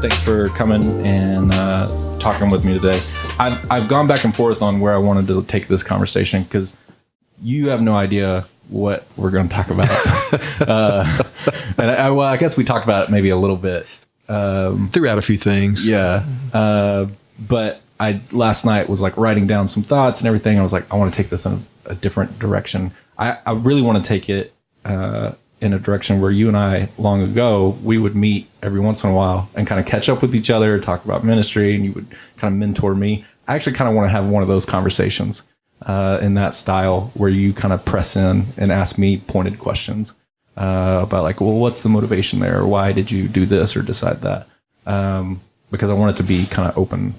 Thanks for coming and talking with me today. I've gone back and forth on where I wanted to take this conversation because you have no idea what we're going to talk about. I guess we talked about it maybe a little bit. Threw out a few things. Yeah. But I last night was like writing down some thoughts and everything. I was like, I want to take this in a different direction. I really want to take it in a direction where you and I, long ago, we would meet every once in a while and kind of catch up with each other, talk about ministry, and you would kind of mentor me. I actually kind of want to have one of those conversations in that style where you kind of press in and ask me pointed questions about like, well, what's the motivation there? Why did you do this or decide that? Because I want it to be kind of open,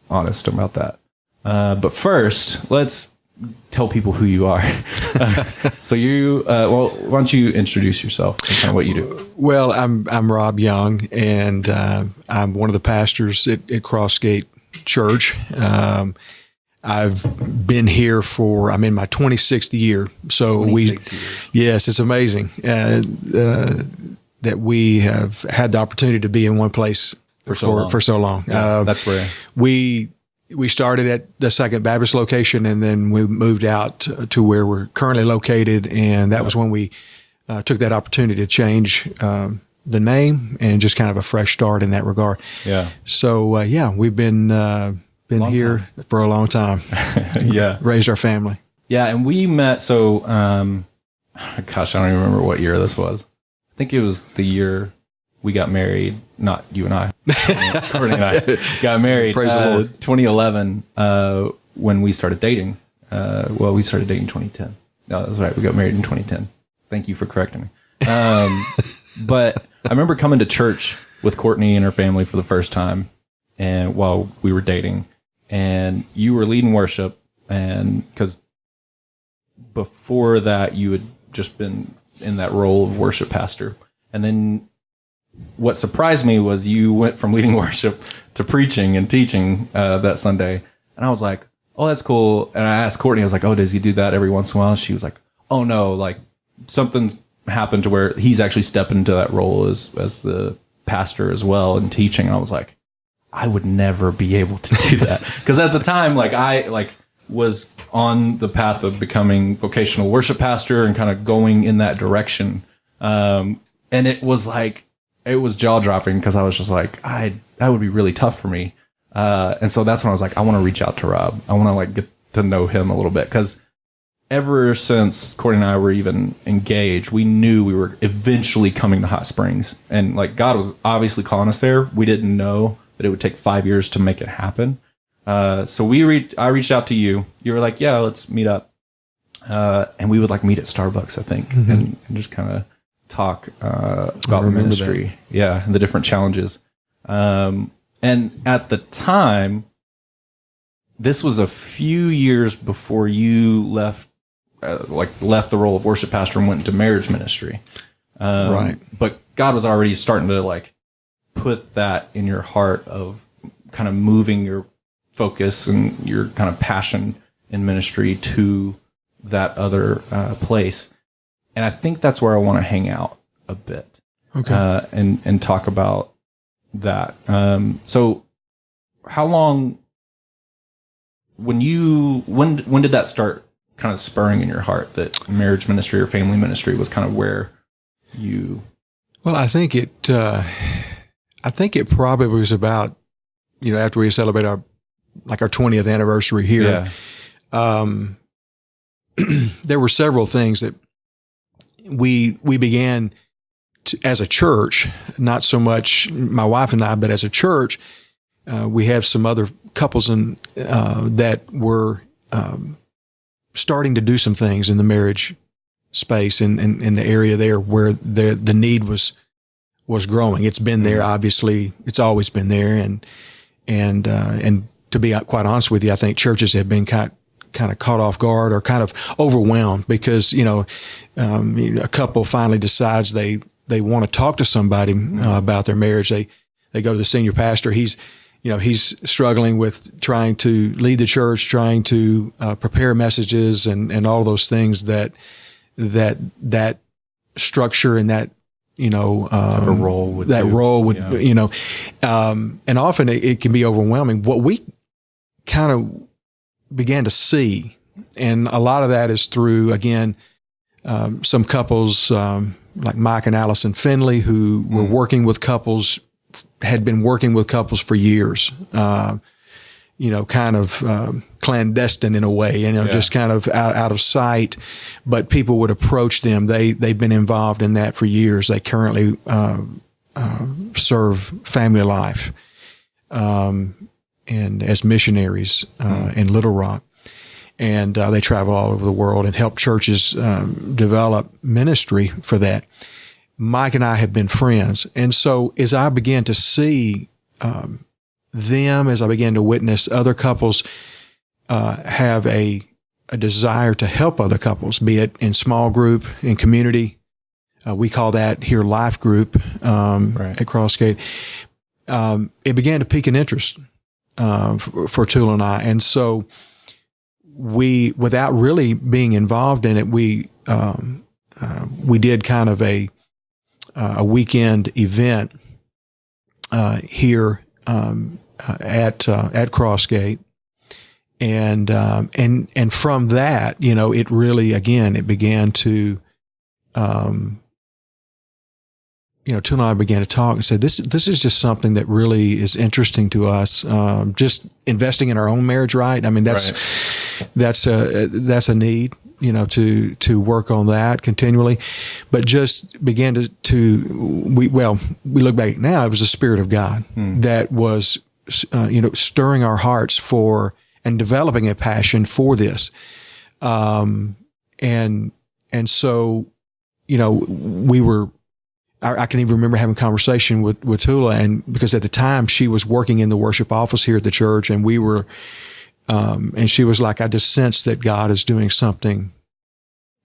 honest about that. But first, let's tell people who you are. So you, well, why don't you introduce yourself and kind of what you do? Well, I'm Rob Young, and I'm one of the pastors at Crossgate Church. I've been here I'm in my 26th year. So 26 years. Yes, it's amazing that we have had the opportunity to be in one place for so long. Yeah, that's where we started at the Second Baptist location, and then we moved out to where we're currently located. And that was when we took that opportunity to change the name and just kind of a fresh start in that regard. Yeah. So, we've been here for a long time. Yeah. Raised our family. Yeah. And we met. So, gosh, I don't even remember what year this was. I think it was the year we got married. Not you and I. Courtney and I got married. Praise the Lord. 2011, when we started dating. We started dating in 2010. No, that's right. We got married in 2010. Thank you for correcting me. But I remember coming to church with Courtney and her family for the first time, and while we were dating, and you were leading worship, and because before that you had just been in that role of worship pastor, and then what surprised me was you went from leading worship to preaching and teaching that Sunday. And I was like, oh, that's cool. And I asked Courtney, I was like, oh, does he do that every once in a while? She was like, oh, no, like something's happened to where he's actually stepping into that role as the pastor as well and teaching. And I was like, I would never be able to do that. Because at the time, I was on the path of becoming vocational worship pastor and kind of going in that direction. And it was jaw dropping because I was just like, that would be really tough for me. And so that's when I was like, I want to reach out to Rob. I want to get to know him a little bit, because ever since Courtney and I were even engaged, we knew we were eventually coming to Hot Springs, and like God was obviously calling us there. We didn't know that it would take 5 years to make it happen. So I reached out to you. You were like, yeah, let's meet up. And we would meet at Starbucks, I think, and just kind of talk about the ministry, and the different challenges. And at the time, this was a few years before you left the role of worship pastor and went into marriage ministry. Right. But God was already starting to put that in your heart of kind of moving your focus and your kind of passion in ministry to that other place. And I think that's where I want to hang out a bit. Okay. And talk about that. So how long, when did that start kind of spurring in your heart that marriage ministry or family ministry was kind of where you? Well, I think it probably was about, after we celebrated our 20th anniversary here. Yeah. There were several things that we began to, as a church, not so much my wife and I, but as a church, we have some other couples that were starting to do some things in the marriage space in the area there where the need was growing. It's been there, obviously. It's always been there, and to be quite honest with you, I think churches have been kind of caught off guard or kind of overwhelmed because, a couple finally decides they want to talk to somebody about their marriage. They go to the senior pastor. He's struggling with trying to lead the church, trying to prepare messages and all those things that structure and that a role would and often it can be overwhelming. What we kind of began to see, and a lot of that is through, again, some couples like Mike and Allison Finley, who were working with couples, had been working with couples for years, kind of clandestine in a way, just kind of out of sight. But people would approach them. They've been involved in that for years. They currently serve family life and as missionaries in Little Rock. And they travel all over the world and help churches develop ministry for that. Mike and I have been friends. And so as I began to see them, as I began to witness other couples have a desire to help other couples, be it in small group, in community. We call that here life group at Crossgate. It began to pique an interest for Tula and I. And so we, without really being involved in it, we did kind of a weekend event here at Crossgate, and from that, it really, again, it began to, Tula and I began to talk and said, this is just something that really is interesting to us. Just investing in our own marriage, right? I mean, that's a need, to work on that continually, but just began we look back now, it was the Spirit of God that was, stirring our hearts for and developing a passion for this. And so, we were, I can even remember having a conversation with Tula, and because at the time she was working in the worship office here at the church, and we were, and she was like, I just sense that God is doing something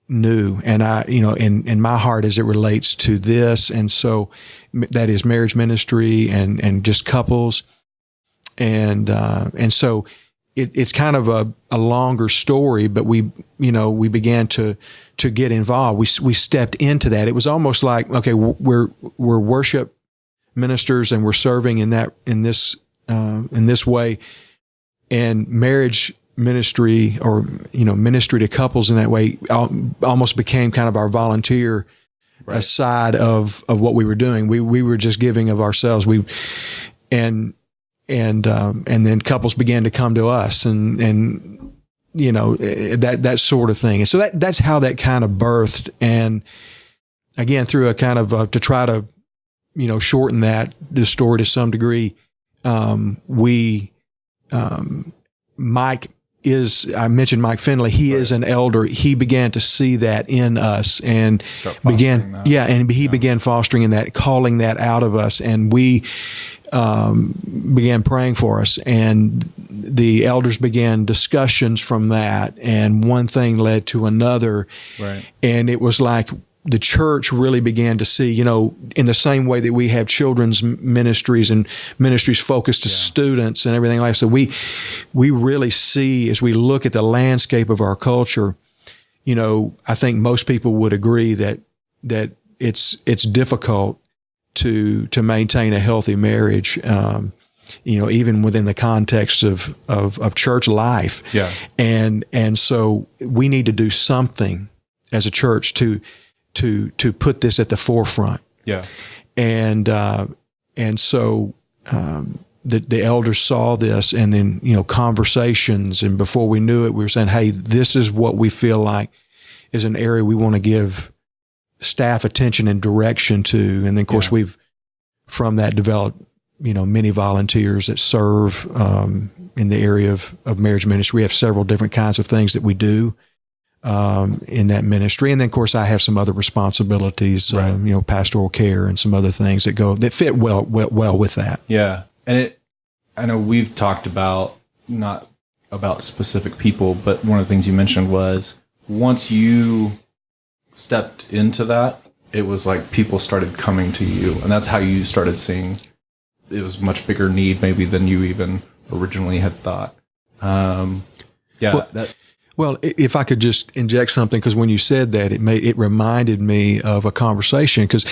new. And I, in my heart as it relates to this. And so that is marriage ministry and just couples. And so it's kind of a longer story, but we began to get involved. We stepped into that. It was almost like, okay, we're worship ministers and we're serving in this way, and marriage ministry or ministry to couples in that way almost became kind of our volunteer side of what we were doing. We were just giving of ourselves. And then couples began to come to us and that sort of thing. And so that's how that kind of birthed. And again, through a kind of, to try to, shorten the story to some degree, I mentioned Mike Finley. He is an elder. He began to see that in us and began fostering in that, calling that out of us. And we began praying for us, and the elders began discussions from that, and one thing led to another. Right. And it was like the church really began to see, in the same way that we have children's ministries and ministries focused to students and everything like that. So we really see, as we look at the landscape of our culture, I think most people would agree that it's difficult to maintain a healthy marriage, even within the context of church life. Yeah. And so we need to do something as a church to put this at the forefront. Yeah. And so the elders saw this, and then, conversations, and before we knew it, we were saying, hey, this is what we feel like is an area we want to give staff attention and direction to. And then, of course, we've from that developed, many volunteers that serve in the area of marriage ministry. We have several different kinds of things that we do in that ministry. And then, of course, I have some other responsibilities, pastoral care and some other things that fit well with that. Yeah. And I know we've talked about, not about specific people, but one of the things you mentioned was once you stepped into that, it was like people started coming to you, and that's how you started seeing it was much bigger need maybe than you even originally had thought. Well, if I could just inject something, because when you said that, it reminded me of a conversation, because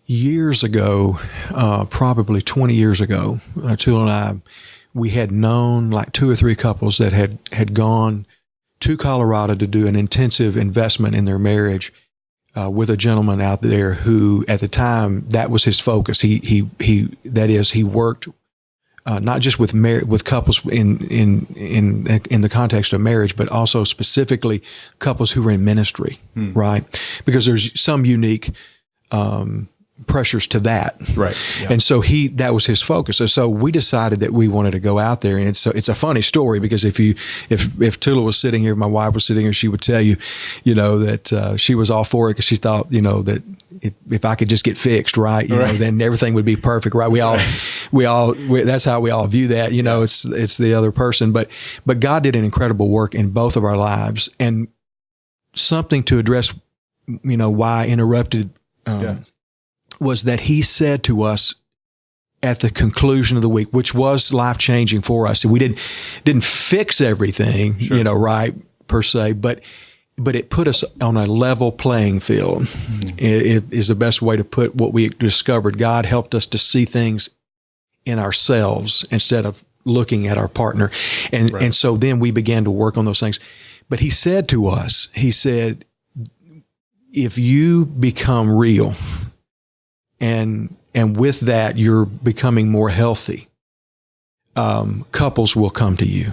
years ago, probably 20 years ago, Tula and I, we had known like 2 or 3 couples that had gone to Colorado to do an intensive investment in their marriage with a gentleman out there who, at the time, that was his focus. He worked not just with couples in the context of marriage, but also specifically couples who were in ministry, right? Because there's some unique pressures to that, right? Yeah. And so that was his focus. So we decided that we wanted to go out there, and it's a funny story because if Tula was sitting here, my wife was sitting here, she would tell you, that she was all for it because she thought, that if I could just get fixed right, then everything would be perfect, right? We all that's how we all view that, it's the other person, but God did an incredible work in both of our lives, and something to address, why I interrupted. Was that he said to us at the conclusion of the week, which was life-changing for us. And we didn't fix everything, sure. Right, per se, but it put us on a level playing field. Mm-hmm. It is the best way to put what we discovered. God helped us to see things in ourselves instead of looking at our partner. And so then we began to work on those things. But he said to us, if you become real, and with that, you're becoming more healthy, couples will come to you.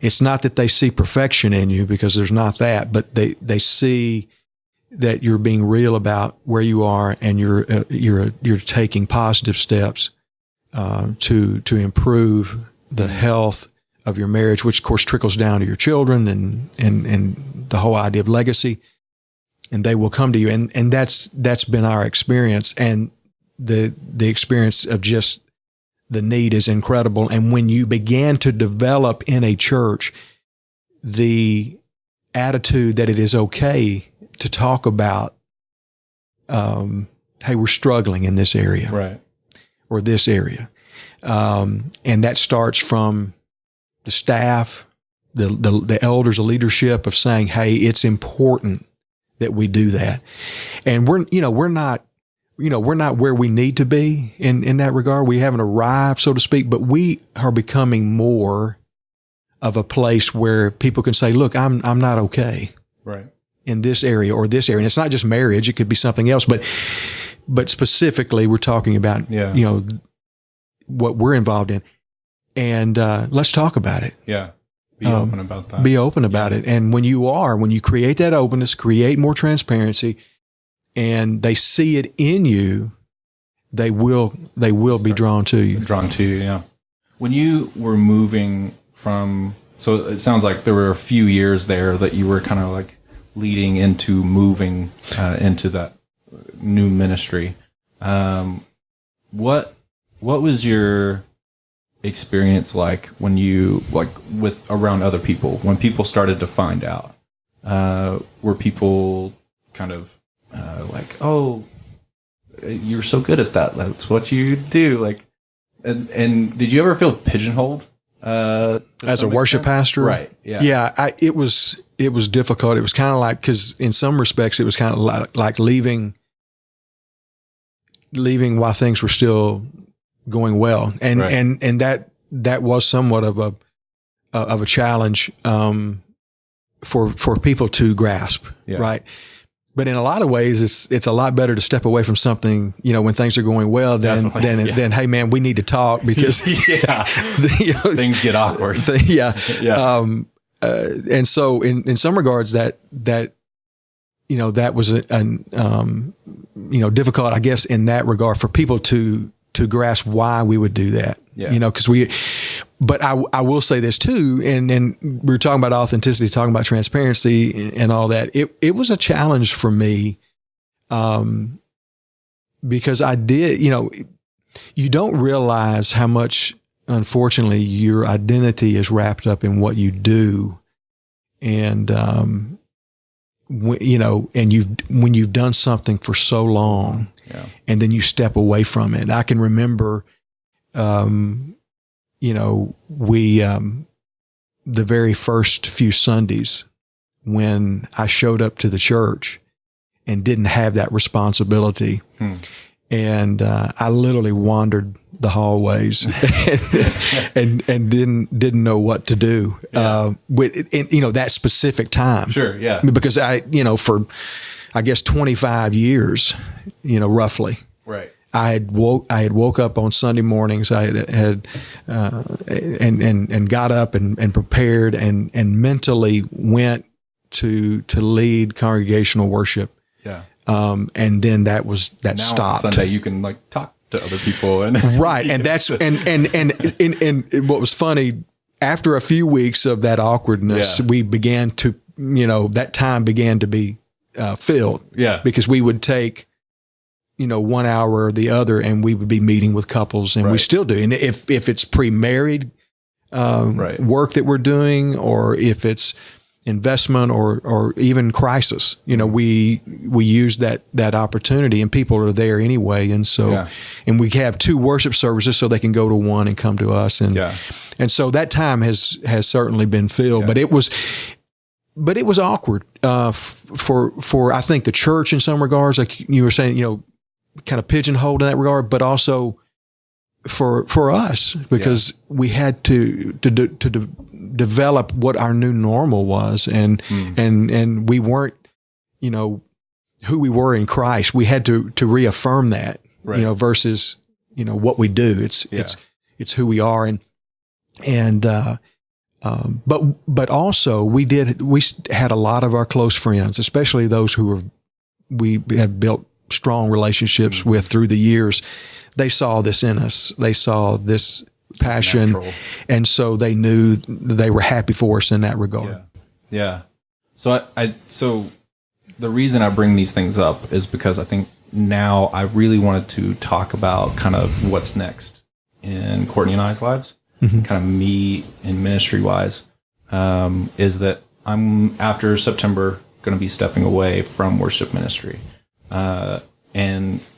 It's not that they see perfection in you, because there's not that, but they see that you're being real about where you are, and you're taking positive steps to improve the health of your marriage, which of course trickles down to your children and the whole idea of legacy. And they will come to you, and that's been our experience, and the experience of just the need is incredible. And when you began to develop in a church the attitude that it is okay to talk about, hey, we're struggling in this area, right, or this area, and that starts from the staff, the elders, the leadership, of saying, hey, it's important that we do that. And we're not where we need to be in that regard. We haven't arrived, so to speak, but we are becoming more of a place where people can say, look, I'm not okay. Right. In this area or this area. And it's not just marriage, it could be something else, but specifically we're talking about, what we're involved in. And let's talk about it. Yeah. Be open about that. Be open about it. And when you create that openness, create more transparency, and they see it in you, they will be drawn to you. Drawn to you, yeah. When you were moving from, so it sounds like there were a few years there that you were kind of like leading into moving into that new ministry. What was your experience like when you, like, with around other people, when people started to find out? Were people kind of like, oh, you're so good at that, that's what you do, like, and did you ever feel pigeonholed as a worship pastor? Right. Yeah. It was difficult. It was kind of like, because in some respects it was kind of like leaving while things were still going well, and right. and that was somewhat of a challenge for people to grasp, right? But in a lot of ways, it's a lot better to step away from something, when things are going well, than hey man, we need to talk, because things get awkward. And so in some regards that was difficult, I guess, in that regard, for people to grasp why we would do that. But I will say this too, and we were talking about authenticity, talking about transparency and all that. It was a challenge for me, because I did, you don't realize how much, unfortunately, your identity is wrapped up in what you do. And, when you've done something for so long, and then you step away from it. I can remember, the very first few Sundays when I showed up to the church, and didn't have that responsibility. And I literally wandered the hallways and didn't know what to do with that specific time. Sure, yeah. Because for I guess 25 years, roughly. Right. I had woke up on Sunday mornings. I had got up and prepared and mentally went to lead congregational worship. Yeah. And then that now stopped. On Sunday you can like talk to other people and right. And that's and what was funny, after a few weeks of that awkwardness, we began to that time began to be filled. Yeah. Because we would take 1 hour or the other, and we would be meeting with couples, and we still do. And if it's pre-married work that we're doing, or if it's investment or even crisis, we use that opportunity, and people are there anyway. And so, and we have 2 worship services, so they can go to one and come to us. And so that time has certainly been filled, but it was awkward for I think the church in some regards, like you were saying, kind of pigeonholed in that regard, but also for us, because we had to develop what our new normal was, and we weren't, who we were in Christ. We had to reaffirm that, versus what we do. It's who we are, but also we had a lot of our close friends, especially those we have built strong relationships with through the years. They saw this in us. They saw this passion, and so they knew they were happy for us in that regard. Yeah. So so the reason I bring these things up is because I think now I really wanted to talk about kind of what's next in Courtney and I's lives, kind of me in ministry wise, is that I'm, after September, going to be stepping away from worship ministry.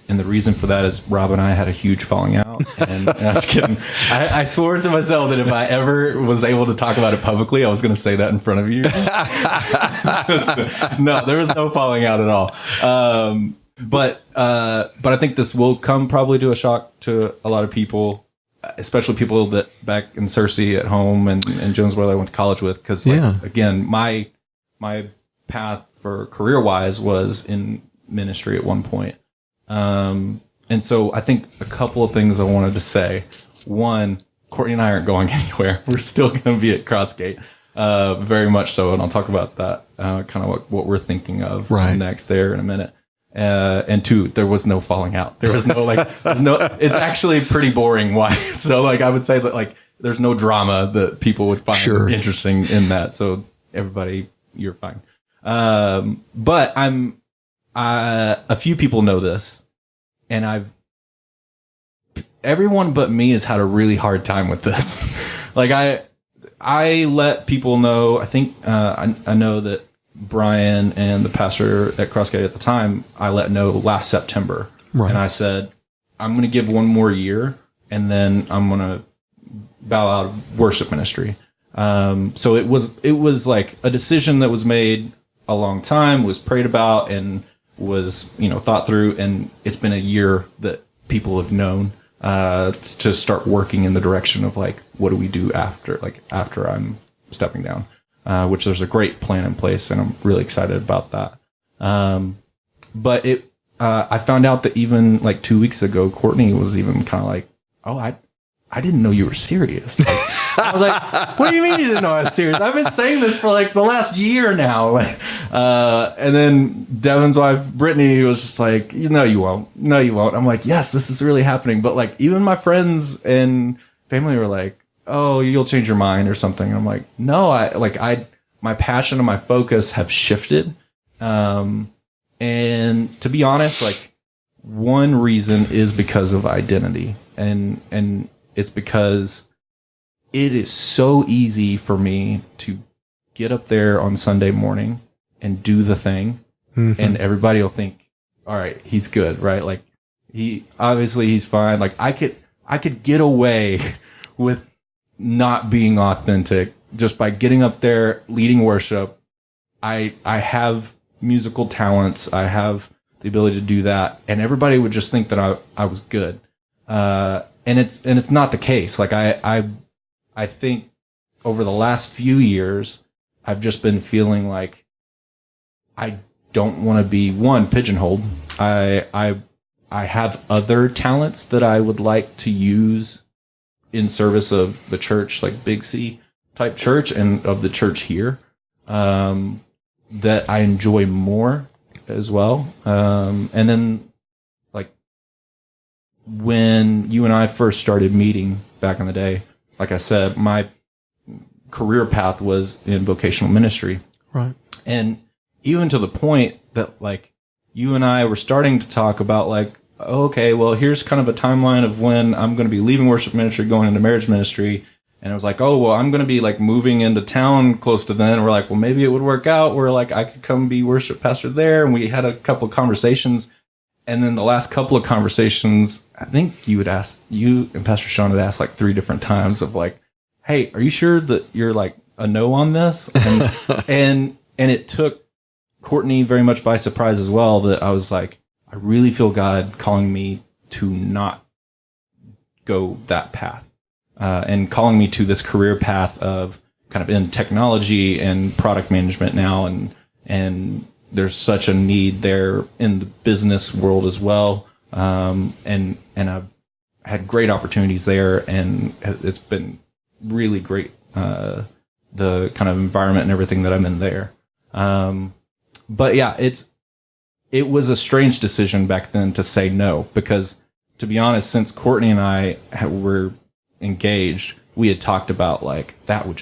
And the reason for that is Rob and I had a huge falling out, and I was kidding. I swore to myself that if I ever was able to talk about it publicly, I was going to say that in front of you. No, there was no falling out at all. But I think this will come probably to a shock to a lot of people, especially people that back in Searcy at home and Jonesboro I went to college with. Because again, my path for career wise was in ministry at one point. And so I think a couple of things I wanted to say. One, Courtney and I aren't going anywhere. We're still going to be at Crossgate, very much so. And I'll talk about that, kind of what we're thinking of next there in a minute. And 2, there was no falling out. There was no it's actually pretty boring. Why? So I would say that there's no drama that people would find interesting in that. So everybody, you're fine. But a few people know this, and everyone but me has had a really hard time with this. I let people know. I think I know that Brian and the pastor at Crossgate at the time, I let know last September, and I said, I'm going to give 1 more year, and then I'm going to bow out of worship ministry. So it was like a decision that was made a long time, was prayed about, and was thought through, and it's been a year that people have known to start working in the direction of what do we do after I'm stepping down, which there's a great plan in place, and I'm really excited about that. But I found out that even 2 weeks ago, Courtney was even kind of like, oh, I didn't know you were serious. I was like, what do you mean you didn't know I was serious? I've been saying this for the last year now. And then Devin's wife, Brittany, was just like, no, you won't. No, you won't. I'm like, yes, this is really happening. But even my friends and family were like, oh, you'll change your mind or something. And I'm like, no, my passion and my focus have shifted. And to be honest, one reason is because of identity. And it's because it is so easy for me to get up there on Sunday morning and do the thing, and everybody will think, all right, he's good, right? He's fine. I could get away with not being authentic just by getting up there, leading worship. I have musical talents. I have the ability to do that. And everybody would just think that I was good. And it's not the case. Like I think over the last few years, I've just been feeling like I don't want to be pigeonholed. I have other talents that I would like to use in service of the church, like Big C type church and of the church here, that I enjoy more as well. And then like when you and I first started meeting back in the day, like I said, my career path was in vocational ministry. Right. And even to the point that like you and I were starting to talk about like, okay, well, here's kind of a timeline of when I'm going to be leaving worship ministry, going into marriage ministry. And it was like, oh, well, I'm going to be like moving into town close to then. We're like, well, maybe it would work out where like I could come be worship pastor there. And we had a couple of conversations. And then the last couple of conversations, I think you and Pastor Sean had asked like 3 different times of like, hey, are you sure that you're like a no on this? And and it took Courtney very much by surprise as well, that I was like, I really feel God calling me to not go that path, and calling me to this career path of kind of in technology and product management now. And there's such a need there in the business world as well. And I've had great opportunities there, and it's been really great, the kind of environment and everything that I'm in there. But yeah, it was a strange decision back then to say no, because to be honest, since Courtney and I were engaged, we had talked about like, that would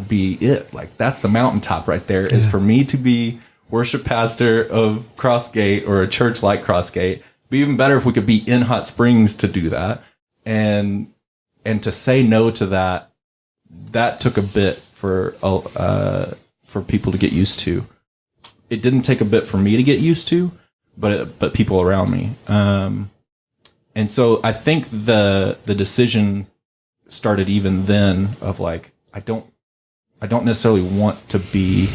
be it. Like that's the mountaintop right there, is for me to be worship pastor of Crossgate or a church like Crossgate. It'd be even better if we could be in Hot Springs to do that. And to say no to that took a bit for people to get used to. It didn't take a bit for me to get used to, but people around me. And so I think the decision started even then of like, I don't necessarily want to be,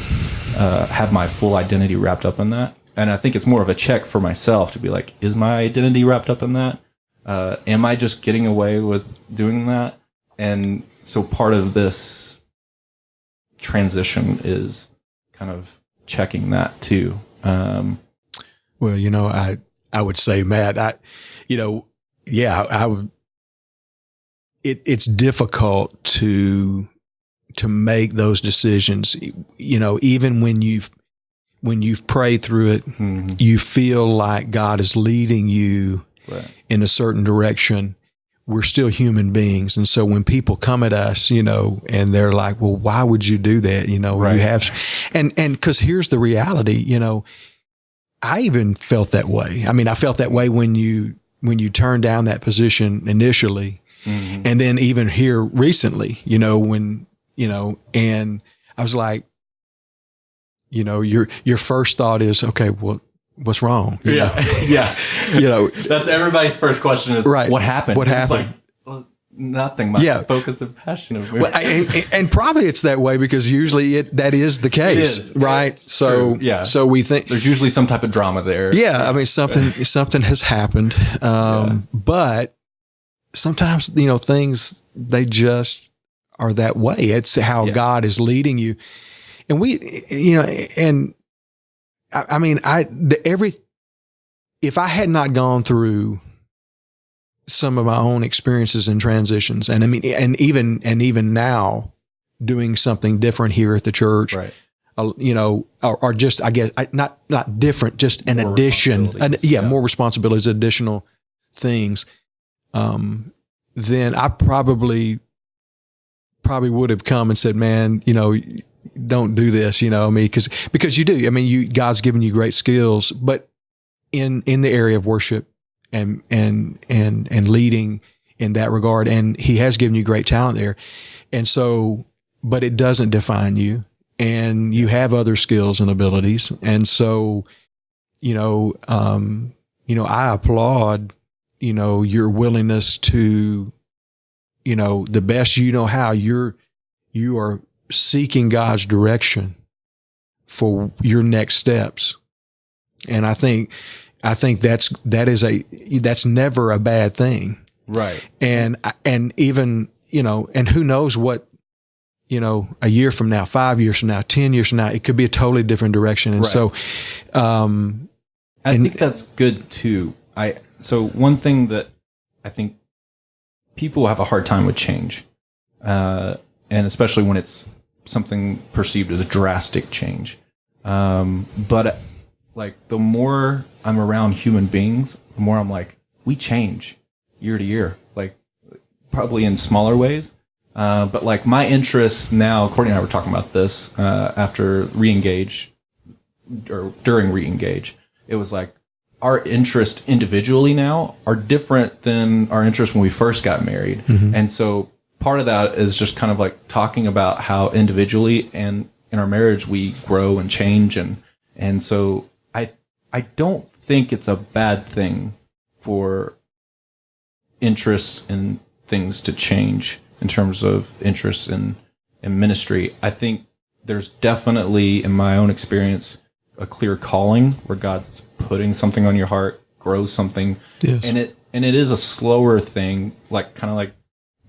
have my full identity wrapped up in that. And I think it's more of a check for myself to be like, is my identity wrapped up in that? Am I just getting away with doing that? And so part of this transition is kind of checking that too. Well, you know, I would say, Matt, I would, it's difficult to make those decisions, you know, even when you've prayed through it, mm-hmm. you feel like God is leading you right. in a certain direction. We're still human beings. And so when people come at us, you know, and they're like, well, why would you do that? You know, right. you have, and cause here's the reality, you know, I even felt that way. I mean, I felt that way when you turned down that position initially, mm-hmm. and then even here recently, you know, when, you know, and I was like, you know, your first thought is, okay, well, what's wrong? You know? Yeah. You know, that's everybody's first question is, right. What happened? What happened? It's like, well, nothing. My focus and passion of well, and probably it's that way because usually that is the case, right? So, yeah. So we think there's usually some type of drama there. Yeah. I mean, something has happened. But sometimes, you know, things, they just are that way. It's how God is leading you. And we, you know, and I mean, if I had not gone through some of my own experiences and transitions, and I mean, and even now doing something different here at the church, right. You know, or just, I guess, not different, just an addition, more responsibilities, additional things, then I probably would have come and said, man, you know, don't do this, you know, I mean, because you do. I mean, God's given you great skills, but in the area of worship and leading in that regard, and He has given you great talent there, and so, but it doesn't define you, and you have other skills and abilities, and so, you know, I applaud, you know, your willingness to, you know, the best you know how you are seeking God's direction for your next steps. And I think that's never a bad thing. Right. And even, and who knows what, a year from now, 5 years from now, 10 years from now, it could be a totally different direction. And so, I think that's good too. So one thing that I think people have a hard time with change, and especially when it's something perceived as drastic change. But like the more I'm around human beings, the more I'm like, we change year to year, like probably in smaller ways. But like my interests now, Courtney and I were talking about this after Reengage or during Reengage. It was like our interests individually now are different than our interests when we first got married. Mm-hmm. And so part of that is just kind of like talking about how individually and in our marriage we grow and change. And so I don't think it's a bad thing for interests in things to change in terms of interests in ministry. I think there's definitely, in my own experience, a clear calling where God's putting something on your heart, grows something. Yes. And it is a slower thing, like kind of like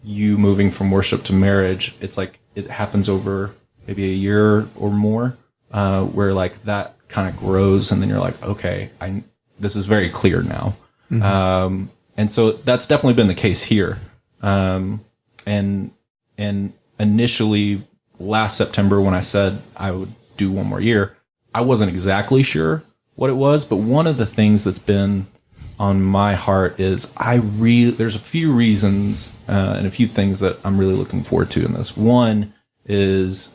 you moving from worship to marriage. It's like it happens over maybe a year or more, where like that kind of grows, and then you're like, okay, this is very clear now. Mm-hmm. And so that's definitely been the case here. And initially last September when I said I would do one more year, I wasn't exactly sure what it was, but one of the things that's been on my heart is there's a few reasons and a few things that I'm really looking forward to in this. One is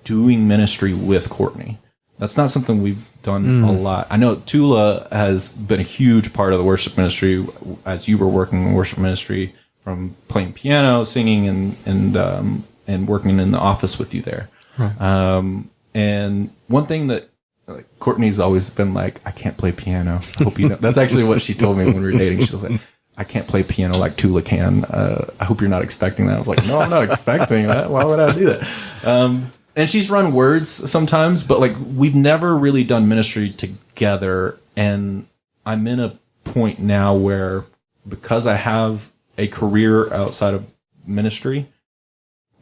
doing ministry with Courtney. That's not something we've done a lot. I know Tula has been a huge part of the worship ministry as you were working in worship ministry, from playing piano, singing, and working in the office with you there. Right. And one thing that Courtney's always been like, I can't play piano. I hope you know. That's actually what she told me when we were dating. She was like, I can't play piano like Tula can. I hope you're not expecting that. I was like, no, I'm not expecting that. Why would I do that? And she's run words sometimes, but like we've never really done ministry together. And I'm in a point now where, because I have a career outside of ministry,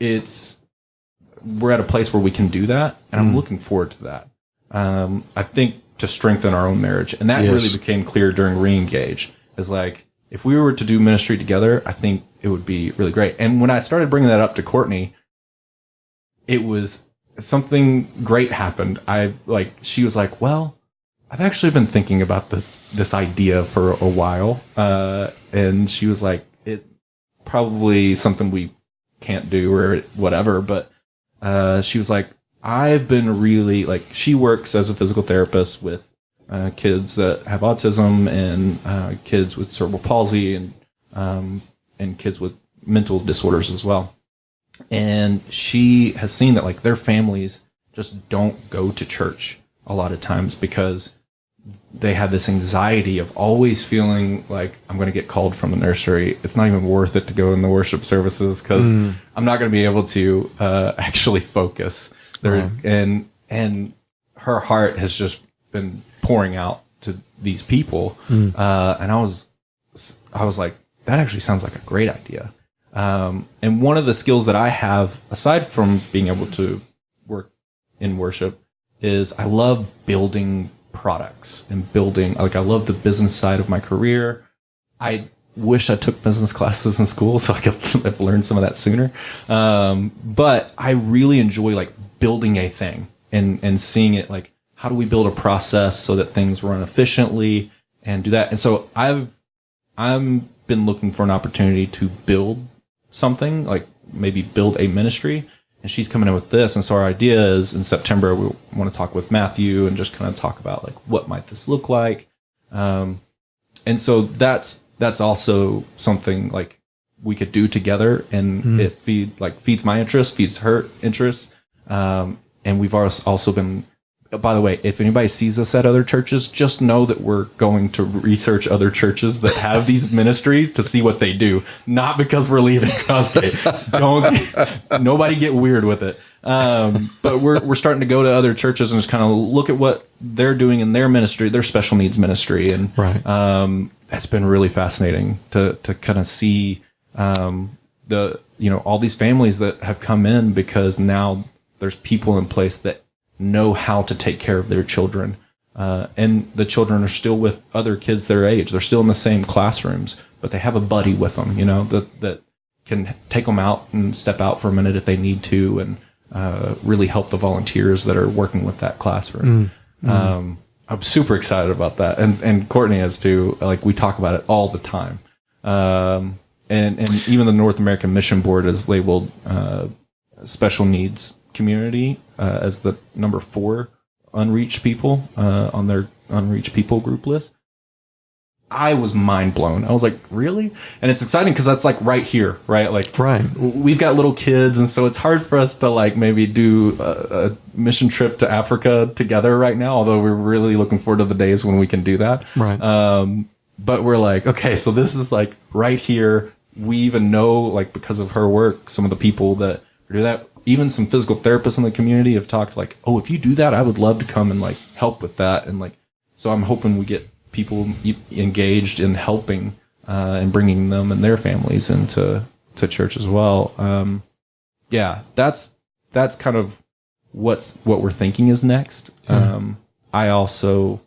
we're at a place where we can do that, and I'm looking forward to that. I think to strengthen our own marriage, and that really became clear during Reengage. Is like, if we were to do ministry together, I think it would be really great. And when I started bringing that up to Courtney, it was something great happened. She was like, well, I've actually been thinking about this idea for a while. And she was like, it probably something we can't do or whatever. But, she was like, I've been really she works as a physical therapist with, kids that have autism and, kids with cerebral palsy and kids with mental disorders as well. And she has seen that their families just don't go to church a lot of times because they have this anxiety of always feeling like, I'm going to get called from the nursery. It's not even worth it to go in the worship services because I'm not going to be able to actually focus there. Right. And her heart has just been pouring out to these people. And I was like, that actually sounds like a great idea. And one of the skills that I have, aside from being able to work in worship, is I love building products and building, I love the business side of my career. I wish I took business classes in school so I could have learned some of that sooner. But I really enjoy building a thing and seeing it, how do we build a process so that things run efficiently and do that. And so I'm been looking for an opportunity to build something, maybe build a ministry, and she's coming in with this. And so our idea is in September, we want to talk with Matthew and just kind of talk about what might this look like. And so that's also something we could do together, and it feeds my interest, feeds her interest. And we've also been, by the way, if anybody sees us at other churches, just know that we're going to research other churches that have these ministries to see what they do. Not because we're leaving Crossgate. Nobody get weird with it. But we're starting to go to other churches and just kind of look at what they're doing in their ministry, their special needs ministry. And that's been really fascinating to kind of see all these families that have come in because now there's people in place that know how to take care of their children. And the children are still with other kids their age. They're still in the same classrooms, but they have a buddy with them, that can take them out and step out for a minute if they need to, and really help the volunteers that are working with that classroom. I'm super excited about that. And Courtney is too. Like, we talk about it all the time. And even the North American Mission Board is labeled special needs community as the number 4 unreached people on their unreached people group list. I was mind blown. I was like, really? And it's exciting because that's like right here, right? Like, we've got little kids, and so it's hard for us to like maybe do a mission trip to Africa together right now. Although we're really looking forward to the days when we can do that. But we're like, okay, so this is like right here. We even know, like, because of her work, some of the people that do that. Even some physical therapists in the community have talked like, oh, if you do that, I would love to come and like help with that. And like, so I'm hoping we get people engaged in helping and bringing them and their families into church as well. That's kind of what we're thinking is next. I also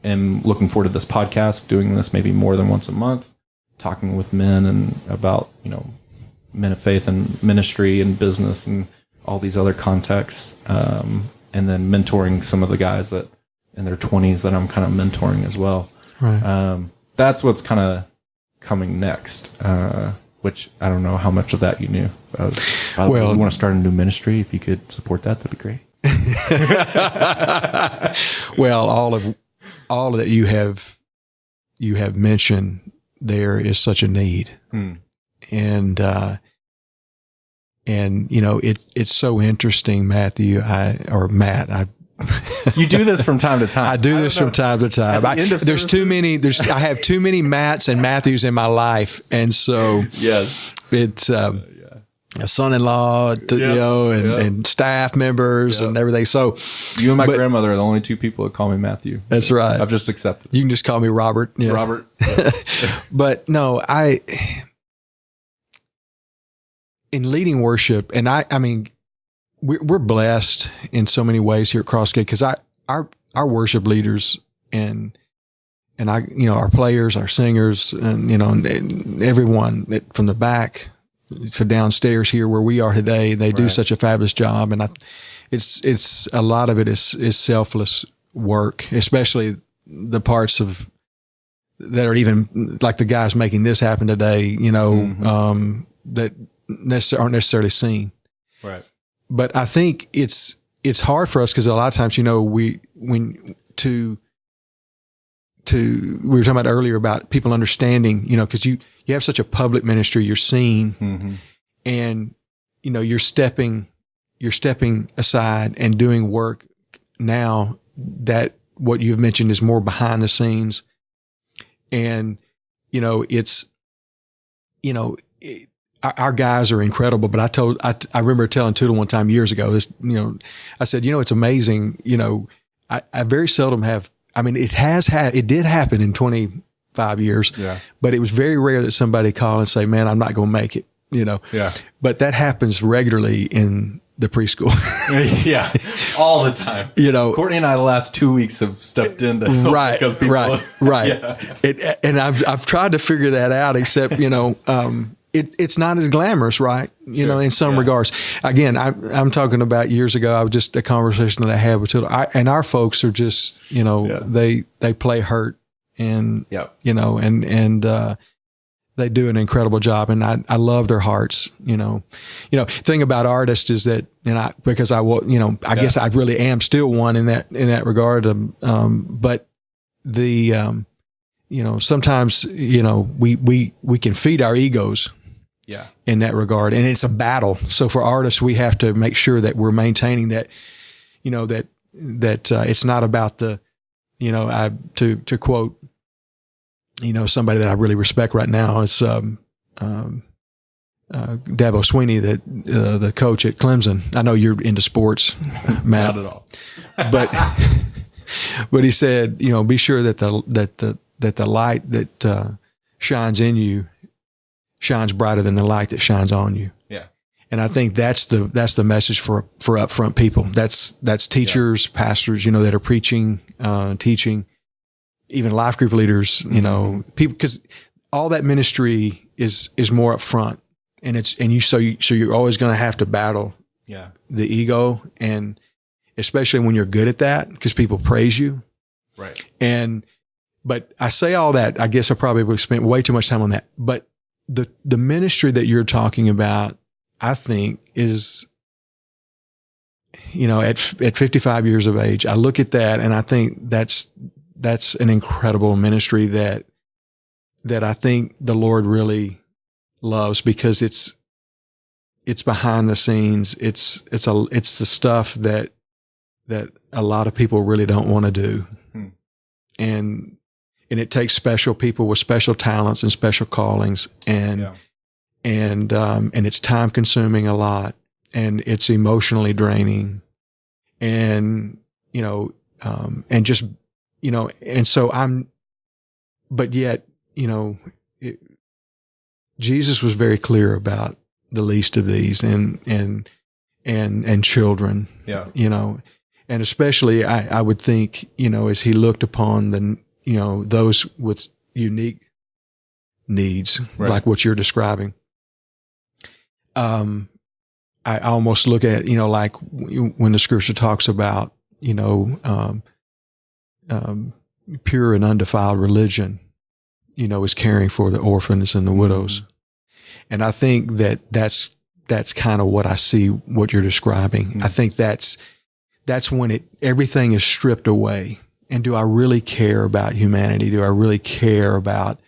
am looking forward to this podcast, doing this maybe more than once a month, talking with men and about, men of faith and ministry and business and all these other contexts. And then mentoring some of the guys that in their 20s that I'm kind of mentoring as well. That's what's kind of coming next, which I don't know how much of that you knew. Well, you want to start a new ministry? If you could support that, that'd be great. Well, all that you have mentioned there is such a need. And it's so interesting, Matthew, Matt, you do this from time to time. I do this from time to time. There's too many. I have too many Matts and Matthews in my life, and so it's a son-in-law, and staff members and everything. So you and my grandmother are the only 2 people that call me Matthew. That's right. I've just accepted. You can just call me Robert. Robert. But no, in leading worship, and I mean, we're blessed in so many ways here at Crossgate, because our worship leaders and our players, our singers, and everyone from the back to downstairs here where we are today, they do such a fabulous job. And it's a lot of it is selfless work, especially the parts of that are even like the guys making this happen today, that aren't necessarily seen. Right. But I think it's hard for us because a lot of times, we were talking about earlier about people understanding, because you have such a public ministry, you're seen, and you're stepping aside and doing work now that what you've mentioned is more behind the scenes, and our guys are incredible, but I remember telling Tootle one time years ago, I said, it's amazing, I very seldom have, it did happen in 25 years, but it was very rare that somebody called and say, man, I'm not going to make it, but that happens regularly in the preschool. All the time. Courtney and I the last 2 weeks have stepped in to help because people, and I've tried to figure that out, except, it's not as glamorous, right? In some regards. Again, I'm talking about years ago. I was just a conversation that I had with Tootle, and our folks are just, they play hurt, and and they do an incredible job, and I love their hearts. Thing about artists is that, because I guess I really am still one in that regard. But the sometimes we can feed our egos. In that regard. And it's a battle. So for artists, we have to make sure that we're maintaining that, that it's not about the, to quote, somebody that I really respect right now is Dabo Sweeney, the coach at Clemson. I know you're into sports, Matt. Not at all. But he said, be sure that the light that shines in you shines brighter than the light that shines on you. Yeah. And I think that's the message for upfront people. That's teachers, pastors, that are preaching, teaching, even life group leaders, people, because all that ministry is more upfront, and so you're always going to have to battle the ego, and especially when you're good at that, because people praise you. Right. But I say all that, I guess I probably would have spent way too much time on that. But the ministry that you're talking about, I think, is, at 55 years of age, I look at that and I think that's an incredible ministry that I think the Lord really loves, because it's behind the scenes. It's the stuff that a lot of people really don't want to do. And it takes special people with special talents and special callings, and it's time consuming a lot, and it's emotionally draining, and and just and so but yet Jesus was very clear about the least of these and children. And especially I would think, as he looked upon those with unique needs, like what you're describing. I almost look at, like when the scripture talks about, pure and undefiled religion, is caring for the orphans and the widows. And I think that's kind of what I see, what you're describing. I think that's when everything is stripped away. And do I really care about humanity? Do I really care about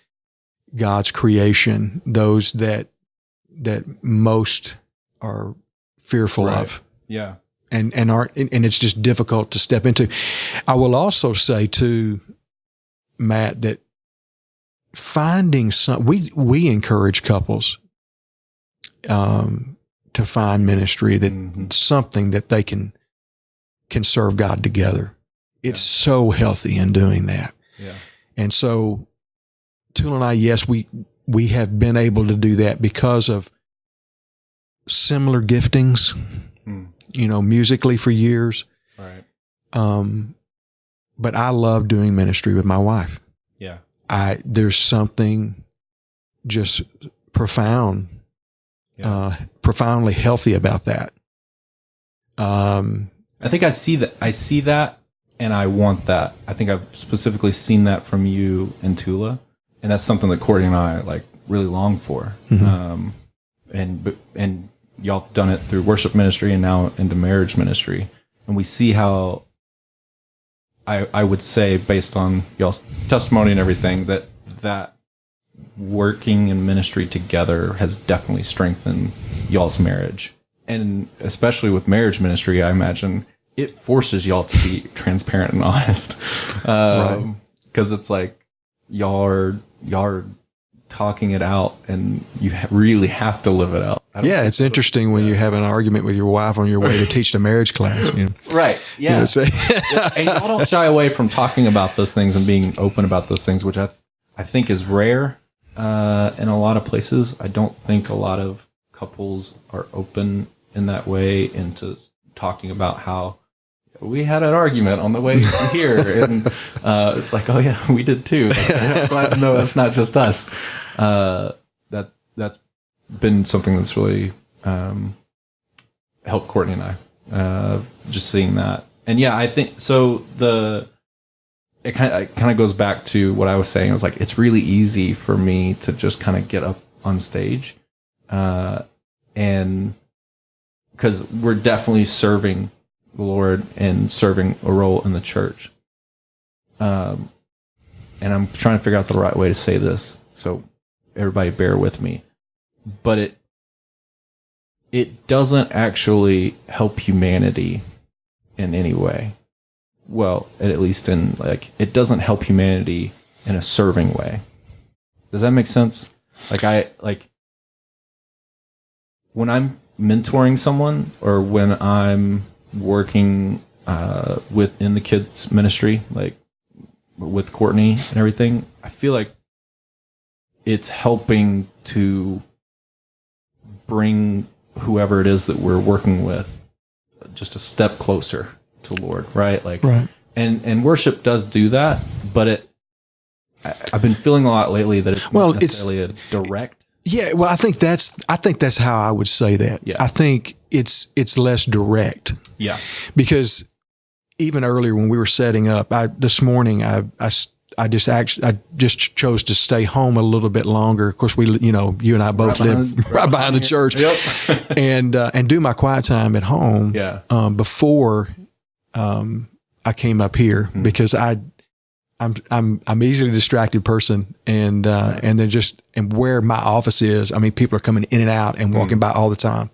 God's creation, those that most are fearful of? Yeah. And it's just difficult to step into. I will also say too, Matt, that finding we encourage couples to find ministry that something that they can serve God together. It's so healthy in doing that. Yeah. And so Tula and I, yes, we have been able to do that because of similar giftings, musically for years. Right. But I love doing ministry with my wife. Yeah. There's something just profoundly healthy about that. I think I see that, and I want that. I think I've specifically seen that from you and Tula, and that's something that Courtney and I really long for. And y'all have done it through worship ministry and now into marriage ministry, and we see how I would say, based on y'all's testimony and everything, that working in ministry together has definitely strengthened y'all's marriage. And especially with marriage ministry, I imagine it forces y'all to be transparent and honest. Right. 'Cause it's like y'all are talking it out, and you really have to live it out. Yeah, it's interesting when you have an argument with your wife on your way to teach the marriage class. Right. Yeah. And y'all don't shy away from talking about those things and being open about those things, which I think is rare in a lot of places. I don't think a lot of couples are open in that way into talking about how we had an argument on the way here, and it's like, oh yeah, we did too. I'm glad to know it's not just us. That's been something that's really helped Courtney and I, just seeing that. And yeah, I think so. It kind of goes back to what I was saying. I was like, it's really easy for me to just kind of get up on stage, and because we're definitely serving the Lord and serving a role in the church. And I'm trying to figure out the right way to say this, so everybody bear with me. But it doesn't actually help humanity in any way. Well, at least it doesn't help humanity in a serving way. Does that make sense? when I'm mentoring someone or when I'm working within the kids ministry, like with Courtney and everything, I feel like it's helping to bring whoever it is that we're working with just a step closer to Lord, right? Like, right. And worship does do that, but I've been feeling a lot lately that it's not necessarily a direct. Yeah, well, I think that's how I would say that. Yeah. I think it's less direct. Yeah. Because even earlier when we were setting up, this morning I just chose to stay home a little bit longer. Of course, you and I both live right behind the church, yep. and do my quiet time at home. Yeah. Before I came up here, because I'm easily distracted person, and then where my office is, I mean, people are coming in and out and walking by all the time.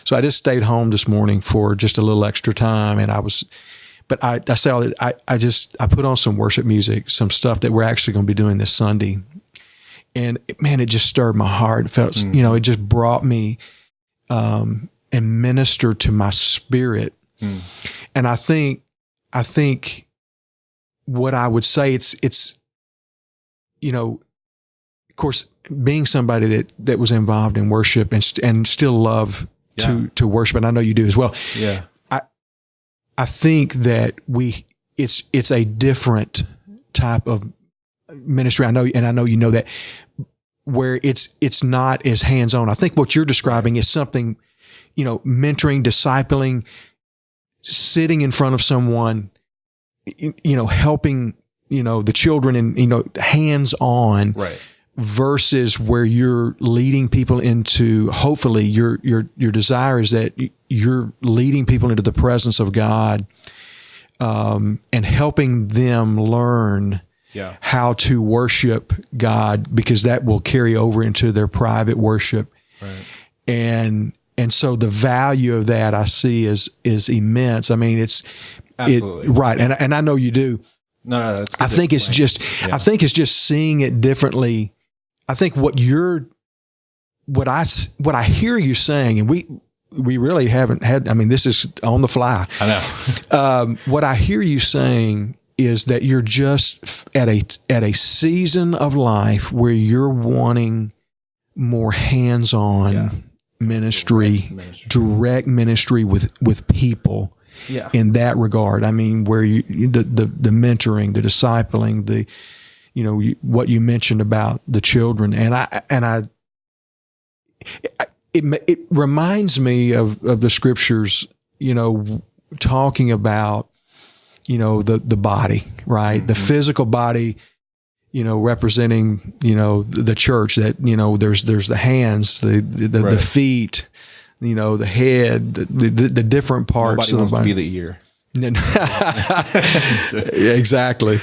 So I just stayed home this morning for just a little extra time, and but I say all that, I put on some worship music, some stuff that we're actually going to be doing this Sunday. And man, it just stirred my heart. It felt, it just brought me, and ministered to my spirit. And I think what I would say, it's, of course, being somebody that was involved in worship and still love to worship, and I know you do as well. Yeah. I think that it's a different type of ministry. I know you know that, where it's not as hands-on. I think what you're describing is something, mentoring, discipling, sitting in front of someone, helping, the children and, hands-on. Right. Versus where you're leading people into, hopefully your desire is that you're leading people into the presence of God, and helping them learn how to worship God, because that will carry over into their private worship. Right. And so the value of that I see is immense. I mean, it's absolutely right. And I know you do. No. I think it's just seeing it differently. I think what I hear you saying, and we really haven't had, I mean, this is on the fly. I know. What I hear you saying is that you're just at a season of life where you're wanting more hands-on ministry, direct ministry with people. Yeah. In that regard, I mean, where the mentoring, the discipling, what you mentioned about the children, it reminds me of the scriptures, talking about, the body, right? Mm-hmm. The physical body, representing, the church, that, there's the hands, the feet, the head, the different parts. Nobody wants to be the ear. Exactly.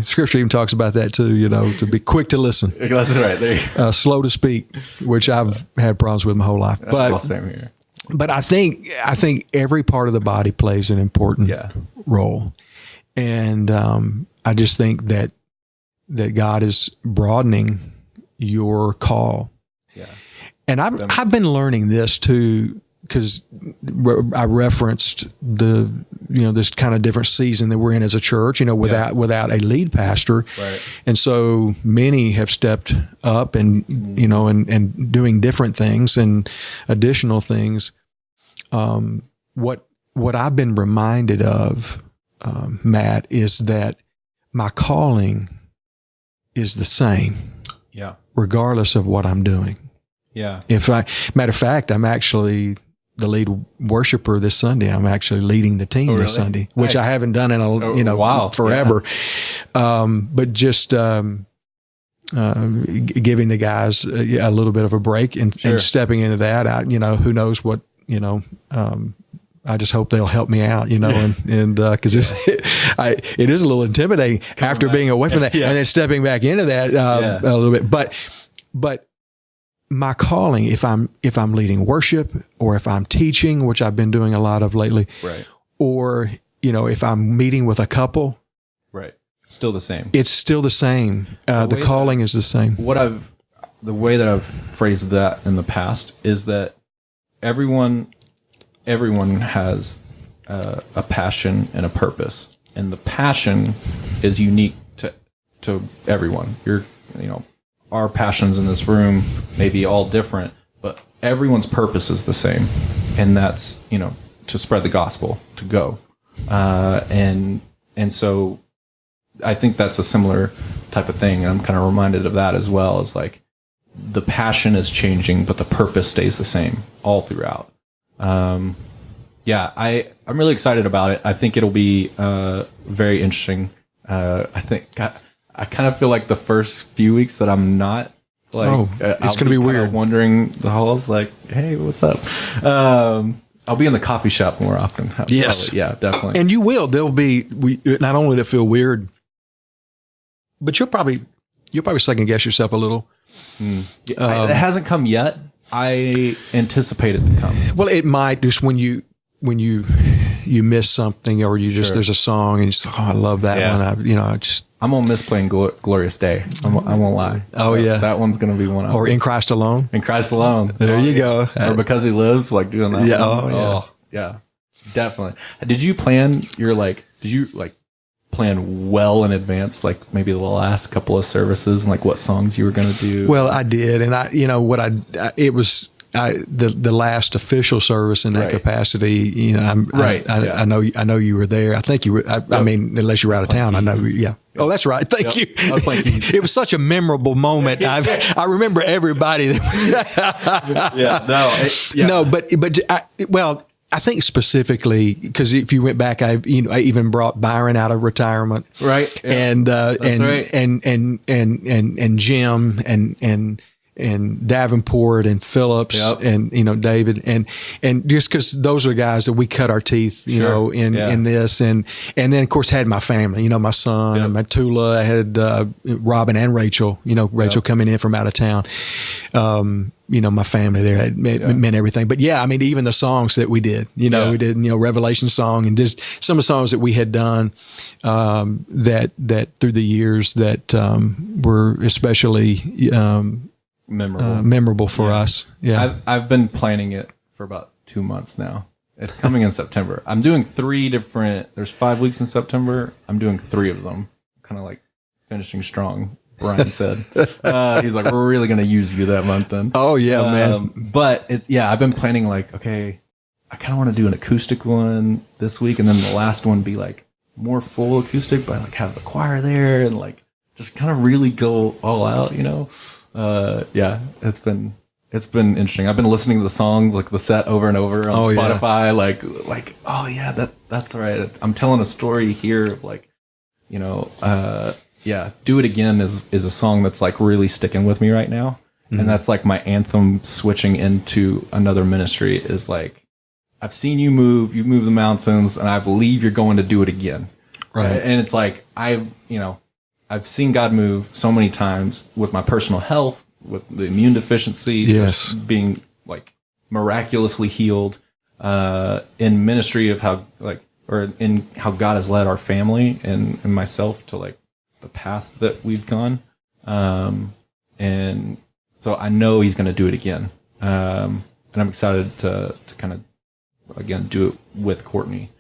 Scripture even talks about that too, to be quick to listen. That's right. There you go. Slow to speak, which I've had problems with my whole life. But same here. But I think every part of the body plays an important role. And I just think that God is broadening your call. Yeah. And I've been learning this too, because I referenced this kind of different season that we're in as a church, without a lead pastor. Right. And so many have stepped up and, and doing different things and additional things. What I've been reminded of, Matt, is that my calling is the same. Yeah. Regardless of what I'm doing. Yeah. Matter of fact, I'm actually the lead worshiper this Sunday. I'm actually leading the team this Sunday, which I haven't done in a forever. Yeah. But just giving the guys a little bit of a break and stepping into that. Who knows what I just hope they'll help me out, and because it is a little intimidating after being away from that and then stepping back into that a little bit. But my calling, if I'm leading worship or if I'm teaching, which I've been doing a lot of lately, right, or if I'm meeting with a couple, right, still the same. It's still the same. The calling is the same. What the way that I've phrased that in the past is that everyone has a passion and a purpose, and the passion is unique to everyone. Our passions in this room may be all different, but everyone's purpose is the same, and that's to spread the gospel, to go, and so I think that's a similar type of thing, and I'm kind of reminded of that as well. Is like the passion is changing, but the purpose stays the same all throughout. I'm really excited about it. I think it'll be very interesting. I think I kind of feel like the first few weeks that I'm not like, it's going to be weird. Wandering the halls, like, hey, what's up? I'll be in the coffee shop more often. Yes, probably. Yeah, definitely. And you will. There'll be not only to feel weird, but you'll probably second guess yourself a little. It hasn't come yet. I anticipate it to come. Well, it might, just when you miss something, or you just there's a song and you say, I love that one. I'm gonna miss playing Glorious Day. I won't lie. Oh yeah, that one's gonna be one. Or In Christ Alone. In Christ Alone. There you go. Or Because He Lives, like doing that. Yeah. Yeah, definitely. Did you plan plan well in advance, like maybe the last couple of services, and like what songs you were going to do? Well, I did, and it was the last official service in that capacity. I know you were there. I think you were. I mean, unless you were out of town, I know. Yeah. Oh, that's right. Thank you. It was such a memorable moment. I remember everybody. I think specifically because if you went back, I even brought Byron out of retirement, right? Yeah. And Jim and Davenport and Phillips and David and just because those are guys that we cut our teeth in this and then of course had my family, my son and my Tula. I had Robin and Rachel, Rachel coming in from out of town. My family there meant everything. But I mean, even the songs that we did, we did, Revelation song and just some of the songs that we had done that through the years that were especially memorable for us. Yeah. I've been planning it for about 2 months now. It's coming in September. I'm doing there's 5 weeks in September. I'm doing 3 of them. Kind of like finishing strong. Brian said, he's like, we're really going to use you that month then. Oh yeah, man. But I've been planning like, okay, I kind of want to do an acoustic one this week. And then the last one be like more full acoustic, but like have the choir there and like just kind of really go all out, it's been interesting. I've been listening to the songs, like the set over and over on Spotify, like, oh yeah, that's right. I'm telling a story here of like, Do It Again is a song that's like really sticking with me right now. Mm-hmm. And that's like my anthem switching into another ministry is like, I've seen you move the mountains and I believe you're going to do it again. Right. And it's like, I've seen God move so many times with my personal health, with the immune deficiency, just being like miraculously healed, in ministry of in how God has led our family and myself to like the path that we've gone. And so I know He's going to do it again. And I'm excited to kind of, again, do it with Courtney,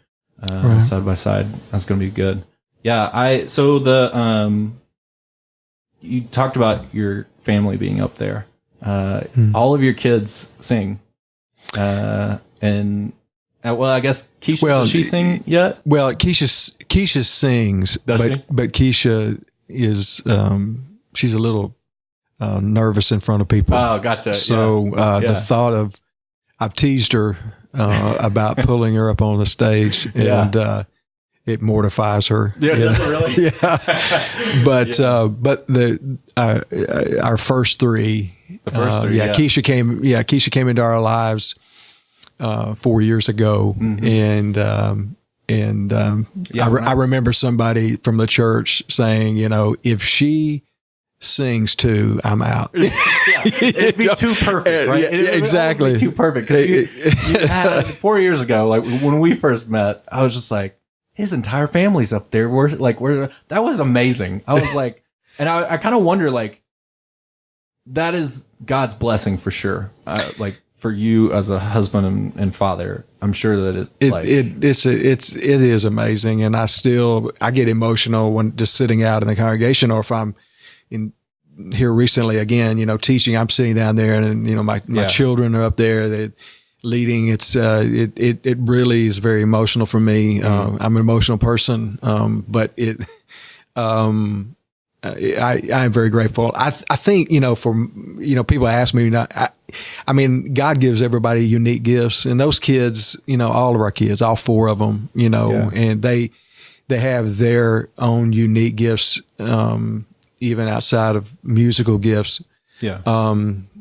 side by side. That's going to be good. Yeah. You talked about your family being up there. All of your kids sing. I guess Keisha, does she sing yet? Well, Keisha sings, but Keisha is, she's a little nervous in front of people. Oh, gotcha. So the thought of, I've teased her about pulling her up on the stage and it mortifies her. Yeah, does it really? Yeah. But our first three. The first three. Keisha came into our lives 4 years ago, and I remember somebody from the church saying, if she sings too, I'm out. It'd be too perfect, right? Exactly. It'd be too perfect. You had 4 years ago, like when we first met, I was just like, his entire family's up there. That was amazing. I was like, and I kind of wonder, like, that is God's blessing for sure. Like for you as a husband and father, I'm sure that it is amazing. And I get emotional when just sitting out in the congregation, or if I'm in here recently again, teaching, I'm sitting down there and, my children are up there, they're leading. It really is very emotional for me. I'm an emotional person. But I'm very grateful. I think, people ask me, God gives everybody unique gifts, and those kids, all of our kids, all four of them, and they have their own unique gifts, even outside of musical gifts. Yeah.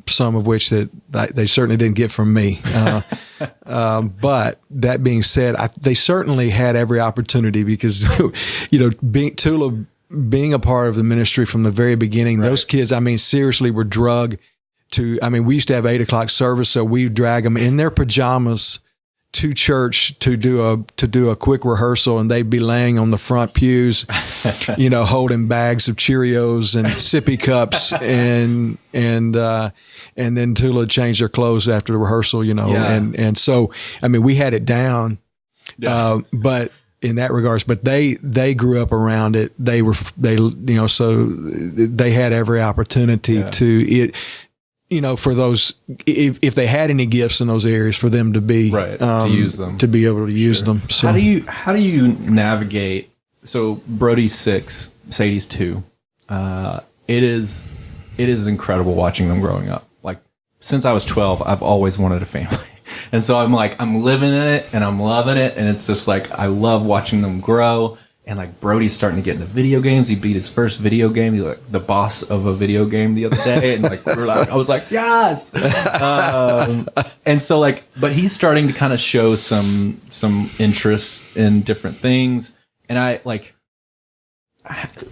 Some of which that they certainly didn't get from me. But that being said, they certainly had every opportunity because, Tula being a part of the ministry from the very beginning, right. Those kids, seriously were drug to, we used to have 8:00 service, so we drag them in their pajamas to church to do a quick rehearsal, and they'd be laying on the front pews, holding bags of Cheerios and sippy cups, and then Tula changed their clothes after the rehearsal, and so we had it down, but in that regards, but they grew up around it. So they had every opportunity to it. For those, if they had any gifts in those areas, for them to be to use them, to be able to use them. So how do you navigate? So Brody's 6, Sadie's 2. It is incredible watching them growing up. Like since I was 12, I've always wanted a family. And so I'm living in it and I'm loving it. And it's just like, I love watching them grow. And like Brody's starting to get into video games. He beat his first video game. He's like the boss of a video game the other day. And I was like, yes. And so but he's starting to kind of show some interest in different things. And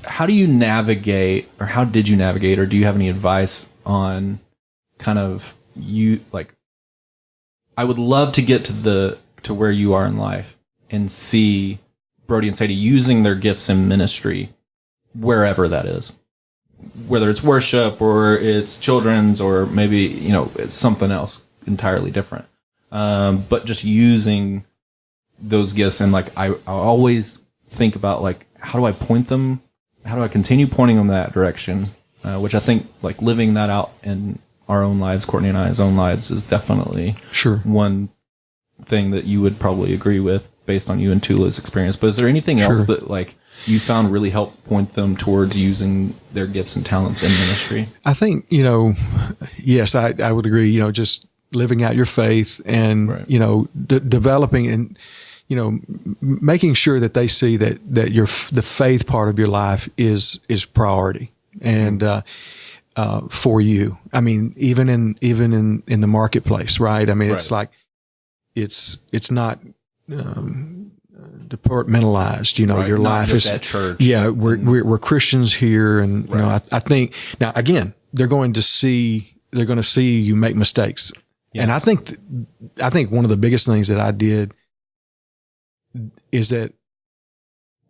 how do you navigate, or how did you navigate, or do you have any advice on kind of I would love to get to where you are in life and see Brody and Sadie using their gifts in ministry, wherever that is, whether it's worship or it's children's or maybe, it's something else entirely different. But just using those gifts. And I always think about how do I point them? How do I continue pointing them that direction? Which I think living that out in our own lives, Courtney and I's own lives, is definitely one thing that you would probably agree with based on you and Tula's experience. But is there anything else that you found really helped point them towards using their gifts and talents in ministry? I think, yes, I would agree, just living out your faith and, developing and, making sure that they see that the faith part of your life is priority. And, for you. Even in the marketplace, right? It's it's not departmentalized, your life is at church. Yeah. We're Christians here. And, I think now again, they're going to see you make mistakes. Yeah. And I think one of the biggest things that I did is that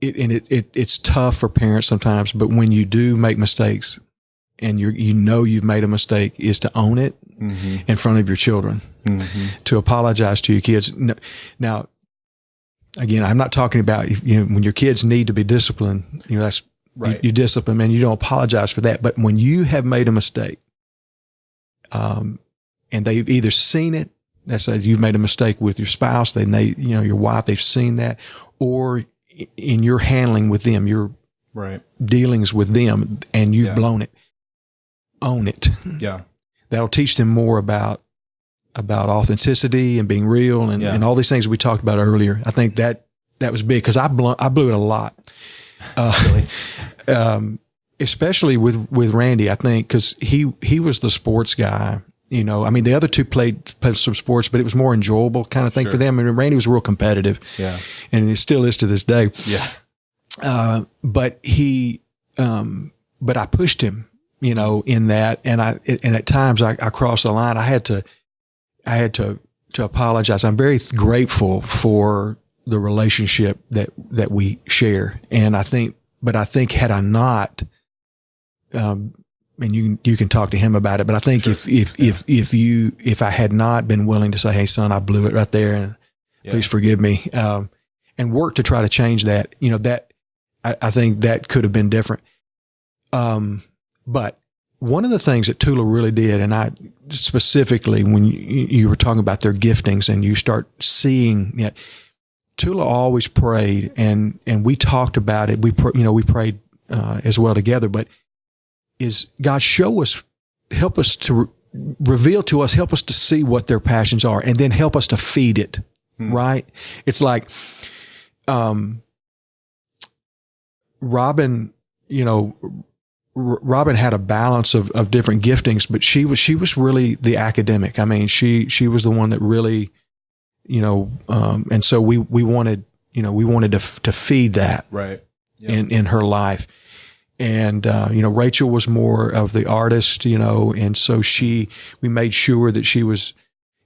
it's tough for parents sometimes, but when you do make mistakes, and you've made a mistake, is to own it in front of your children, to apologize to your kids. Now, again, I'm not talking about, when your kids need to be disciplined, that's right. You discipline, and you don't apologize for that. But when you have made a mistake, and they've either seen it, that's you've made a mistake with your spouse, your wife, they've seen that, or in your handling with them, your dealings with them, and you've blown it. Own it. Yeah. That'll teach them more about authenticity and being real and all these things we talked about earlier. I think that was big because I blew it a lot. Really? Especially with Randy, I think, because he was the sports guy. The other two played some sports, but it was more enjoyable kind of thing for them. And Randy was real competitive. Yeah. And it still is to this day. Yeah. But I pushed him, in that, and at times I crossed the line. I had to apologize. I'm very grateful for the relationship that we share. And I think had I not, and you can talk to him about it. But I think if I had not been willing to say, "Hey, son, I blew it right there, and please forgive me," and work to try to change that, that I think that could have been different. But one of the things that Tula really did, and I specifically when you were talking about their giftings, and you start seeing, Tula always prayed, and we talked about it. We prayed as well together. But is God, show us, help us to reveal to us, help us to see what their passions are, and then help us to feed it. Right? It's like Robin, Robin had a balance of different giftings, but she was really the academic. I mean, she was the one that really, and so we wanted to feed that right in her life. And, Rachel was more of the artist, and so we made sure that she was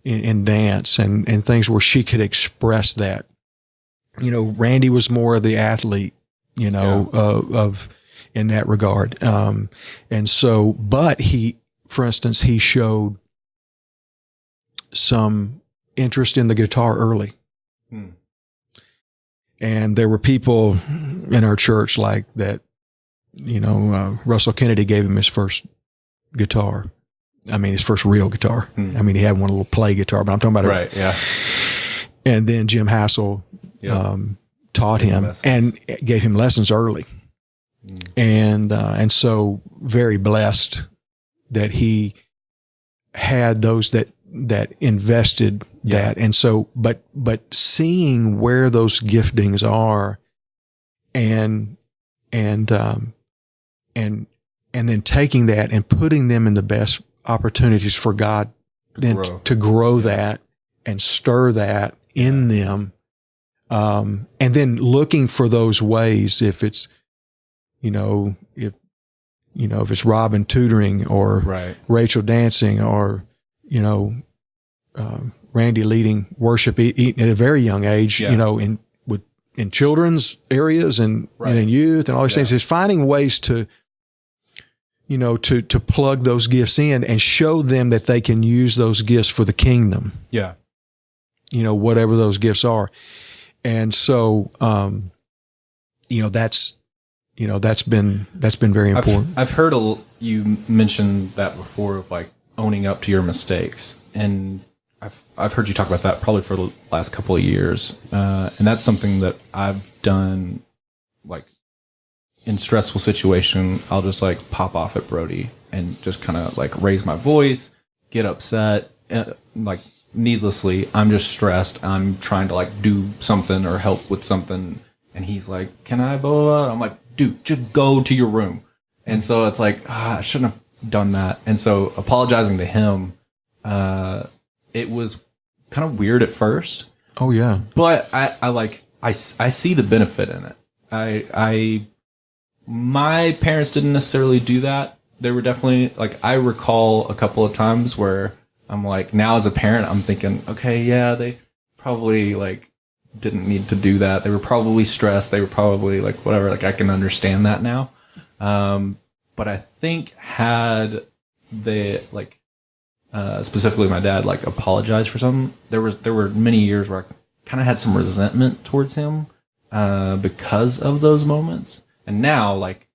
in dance and things where she could express that. Randy was more of the athlete, of in that regard. And so, but for instance, he showed some interest in the guitar early. And there were people in our church like that, Russell Kennedy gave him his first guitar. I mean, his first real guitar. I mean, he had one little play guitar, but I'm talking about right. Yeah. And then Jim Hassel, taught him and gave him lessons early. And so very blessed that he had those that invested that. And so, but seeing where those giftings are and then taking that and putting them in the best opportunities for God to grow that and stir that in them. And then looking for those ways, if it's, if it's Robin tutoring or Rachel dancing or, Randy leading worship at a very young age, in children's areas and in youth and all these things, is finding ways to plug those gifts in and show them that they can use those gifts for the kingdom. Yeah. Whatever those gifts are. And so, that's been very important. I've heard you mention that before, of like owning up to your mistakes, and I've heard you talk about that probably for the last couple of years, and that's something that I've done. Like in stressful situation, I'll just like pop off at Brody and just kind of like raise my voice, get upset, like needlessly. I'm just stressed. I'm trying to like do something or help with something, and he's like, "Can I blah, blah, blah?" I'm like, "Dude, just go to your room." And so it's like, I shouldn't have done that. And so apologizing to him, it was kind of weird at first. Oh yeah. But I see the benefit in it. My parents didn't necessarily do that. They were definitely like, I recall a couple of times where I'm like, now as a parent, I'm thinking, okay, yeah, they probably like didn't need to do that. They were probably stressed. They were probably like, whatever, like I can understand that now. But I think had they like, specifically my dad, like apologized for something, there were many years where I kind of had some resentment towards him, because of those moments. And now, like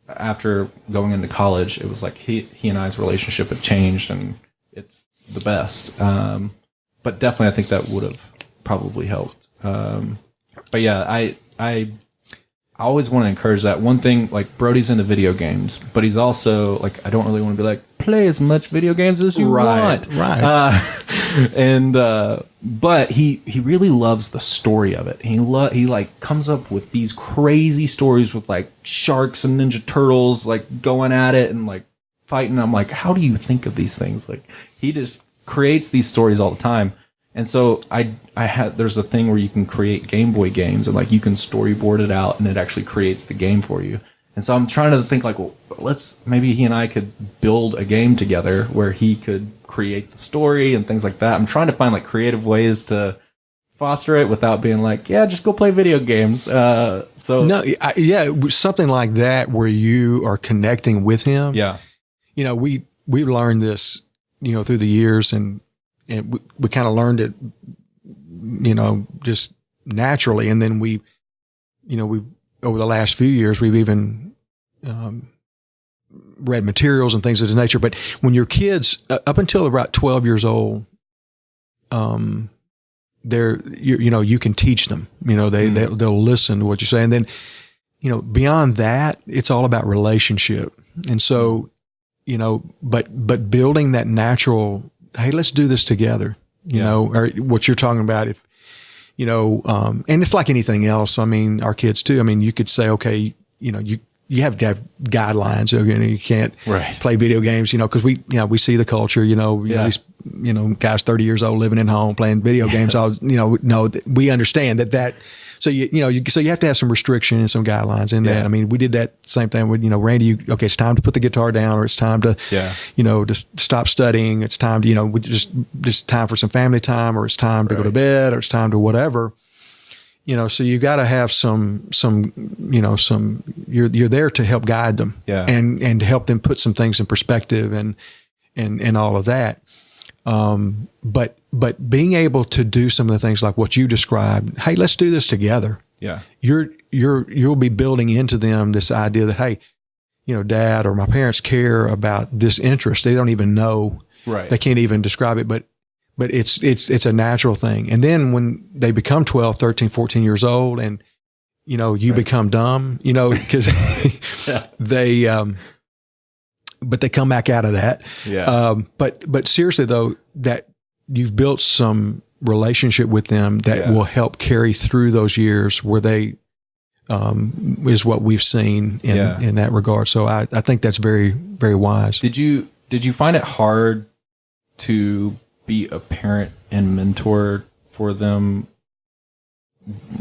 after going into college, it was like he and I's relationship had changed and it's the best. But definitely I think that would have probably helped. But yeah, I always want to encourage that. One thing, like Brody's into video games, but he's also like, I don't really want to be like, play as much video games as you want. Right. But he really loves the story of it. He like comes up with these crazy stories with like sharks and Ninja Turtles, like going at it and like fighting. I'm like, how do you think of these things? Like he just creates these stories all the time. And so there's a thing where you can create Game Boy games and like you can storyboard it out and it actually creates the game for you. And so I'm trying to think like, well, maybe he and I could build a game together where he could create the story and things like that. I'm trying to find like creative ways to foster it without being like, yeah, just go play video games. Something like that where you are connecting with him. Yeah. we learned this, through the years, and we kind of learned it, just naturally. And then we over the last few years, we've even read materials and things of this nature. But when your kids, up until about 12 years old, you can teach them, they'll listen to what you say. And then, beyond that, it's all about relationship. And so, but building that natural, hey, let's do this together, or what you're talking about. If, and it's like anything else. I mean, our kids too. I mean, you could say, okay, you have to have guidelines. You can't play video games, because we see the culture, these, guys 30 years old living at home playing video games. All, we understand that. So so you have to have some restriction and some guidelines in that. I mean, we did that same thing with, Randy, okay, it's time to put the guitar down, or it's time to, to stop studying. It's time to, just time for some family time, or it's time to go to bed, or it's time to whatever. So you got to have some, you're there to help guide them, and to help them put some things in perspective and all of that. But being able to do some of the things like what you described, hey, let's do this together. Yeah. You'll be building into them this idea that, hey, Dad or my parents care about this interest. They don't even know, they can't even describe it, but it's a natural thing. And then when they become 12, 13, 14 years old, and, you become dumb, because but they come back out of that. Yeah. But seriously though, that you've built some relationship with them that will help carry through those years where they, is what we've seen in that regard. So I think that's very, very wise. Did you find it hard to be a parent and mentor for them,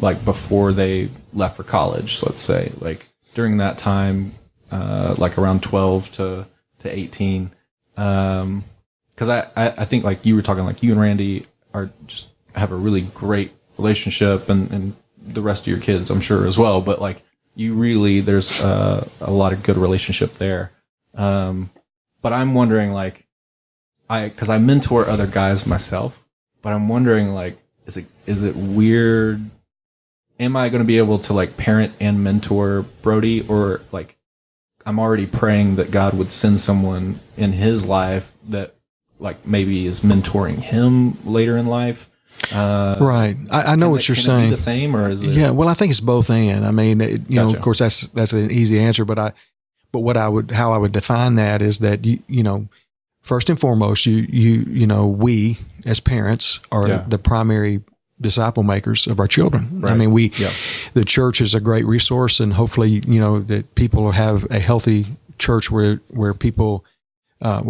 like before they left for college, let's say, like during that time, like around 12 to 18? Because I think, like you were talking, like you and Randy are just have a really great relationship, and the rest of your kids, I'm sure, as well. But like you really, there's a lot of good relationship there. But I'm wondering, like, because I mentor other guys myself, but I'm wondering, like, is it weird? Am I going to be able to like parent and mentor Brody, or like I'm already praying that God would send someone in his life that like maybe is mentoring him later in life? Right. I know what you're saying. It be the same, or is it? Yeah. Well, I think it's both and. I mean, gotcha. Of course, that's an easy answer, but how I would define that is that first and foremost, we as parents are the primary disciple makers of our children. Right. I mean, the church is a great resource, and hopefully, that people have a healthy church where people,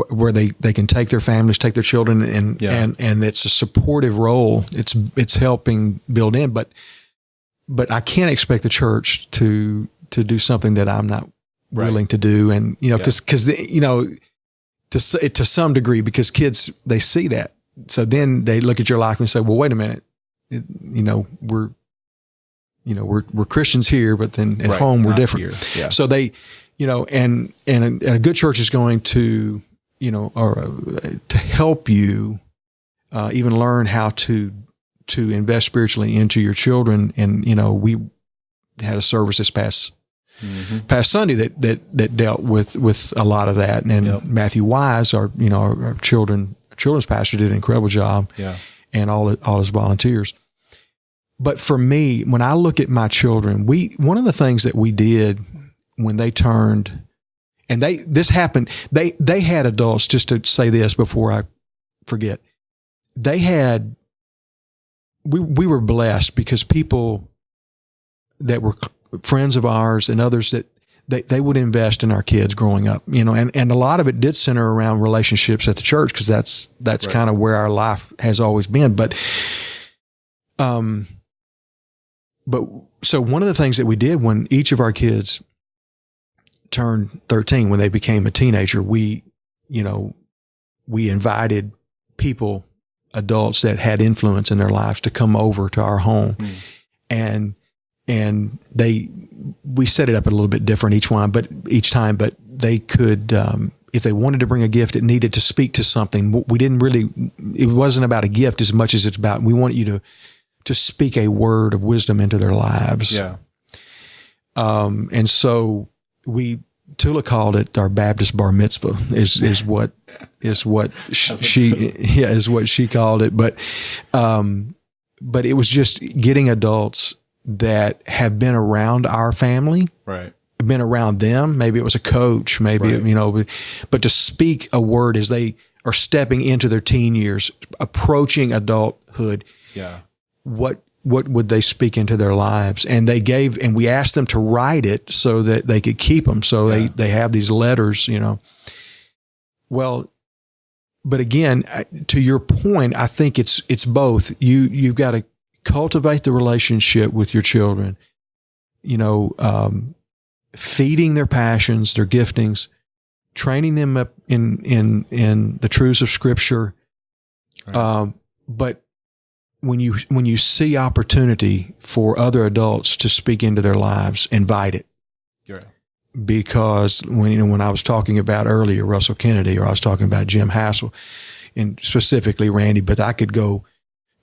where they can take their families, take their children, and it's a supportive role. It's helping build in, but I can't expect the church to do something that I'm not willing to do. And, because to some degree, because kids, they see that. So then they look at your life and say, well, wait a minute, we're Christians here, but then at home we're different. Yeah. So they, and a good church is going to, to help you, even learn how to invest spiritually into your children. And, we had a service this past Sunday that dealt with a lot of that. And Matthew Wise, our children's pastor, did an incredible job. Yeah. And all his volunteers. But for me, when I look at my children, one of the things that we did when they turned, and this happened, they had adults, just to say this before I forget, we were blessed because people that were friends of ours and others that they would invest in our kids growing up, and a lot of it did center around relationships at the church, because that's kind of where our life has always been. But so one of the things that we did when each of our kids turned 13, when they became a teenager, we invited people, adults that had influence in their lives, to come over to our home, and we set it up a little bit different each time, but they could if they wanted to bring a gift, it needed to speak to something. It wasn't about a gift as much as it's about, we want you to speak a word of wisdom into their lives. Yeah. And so Tula called it our Baptist bar mitzvah is what she called it. But it was just getting adults that have been around our family, right, been around them. Maybe it was a coach, maybe, right. But to speak a word as they are stepping into their teen years, approaching adulthood. Yeah. What would they speak into their lives? And we asked them to write it so that they could keep them. So they have these letters, Well, but again, to your point, I think it's both. You've got to cultivate the relationship with your children, feeding their passions, their giftings, training them up in the truths of Scripture. Right. But when you see opportunity for other adults to speak into their lives, invite it. Right. Because when I was talking about earlier Russell Kennedy, or I was talking about Jim Hassel, and specifically Randy, but I could go,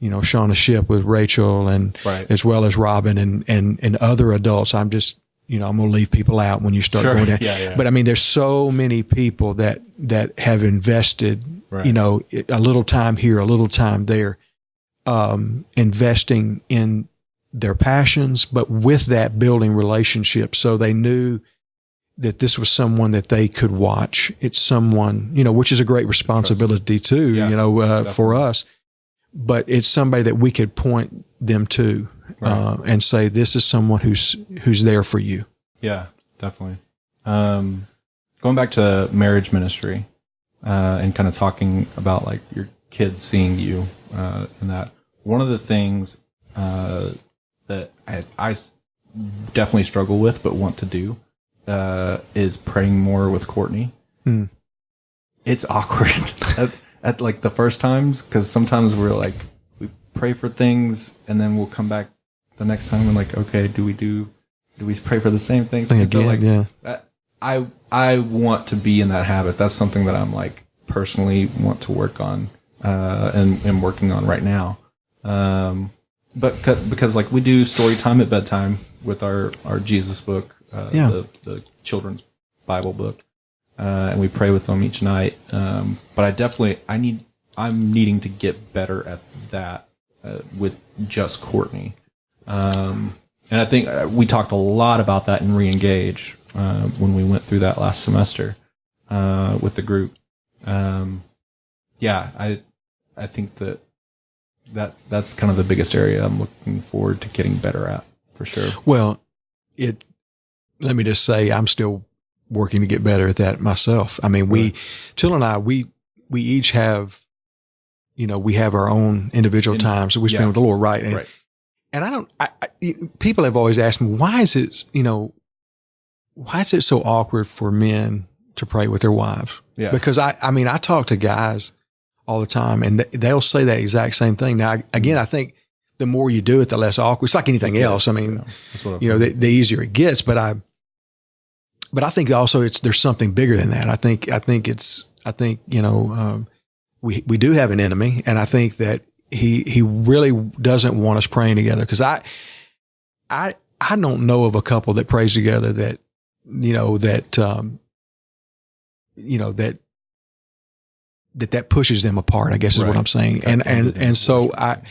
Shauna Shipp with Rachel, and right. as well as Robin and other adults. I'm just, I'm going to leave people out when you start going down. Yeah. But I mean, there's so many people that have invested, right. A little time here, a little time there. Investing in their passions, but with that building relationships. So they knew that this was someone that they could watch. It's someone, which is a great responsibility too, for us, but it's somebody that we could point them to, right. And say, this is someone who's there for you. Yeah, definitely. Going back to marriage ministry, and kind of talking about like your kids seeing you, in that. One of the things that I definitely struggle with, but want to do, is praying more with Courtney. It's awkward at like the first times, because sometimes we pray for things and then we'll come back the next time and like, okay, do we pray for the same things? And so like, yeah. I want to be in that habit. That's something that I'm like personally want to work on, and working on right now. But because like we do story time at bedtime with our Jesus book, the children's Bible book, and we pray with them each night. But I'm needing to get better at that, with just Courtney. And I think we talked a lot about that in Re-Engage, when we went through that last semester, with the group. I think that's kind of the biggest area I'm looking forward to getting better at, for sure. Well, let me just say, I'm still working to get better at that myself. I mean, Jill and I, we each have, we have our own individual times that we spend with the Lord, right? Right. And people have always asked me, why is it so awkward for men to pray with their wives? Yeah. Because I talk to guys all the time, and they'll say that exact same thing. Now, again, I think the more you do it, the less awkward. It's like anything else. I mean, the easier it gets. But I think also there's something bigger than that. I think we do have an enemy, and I think that he really doesn't want us praying together, because I don't know of a couple that prays together that pushes them apart, I guess is what I'm saying. And so I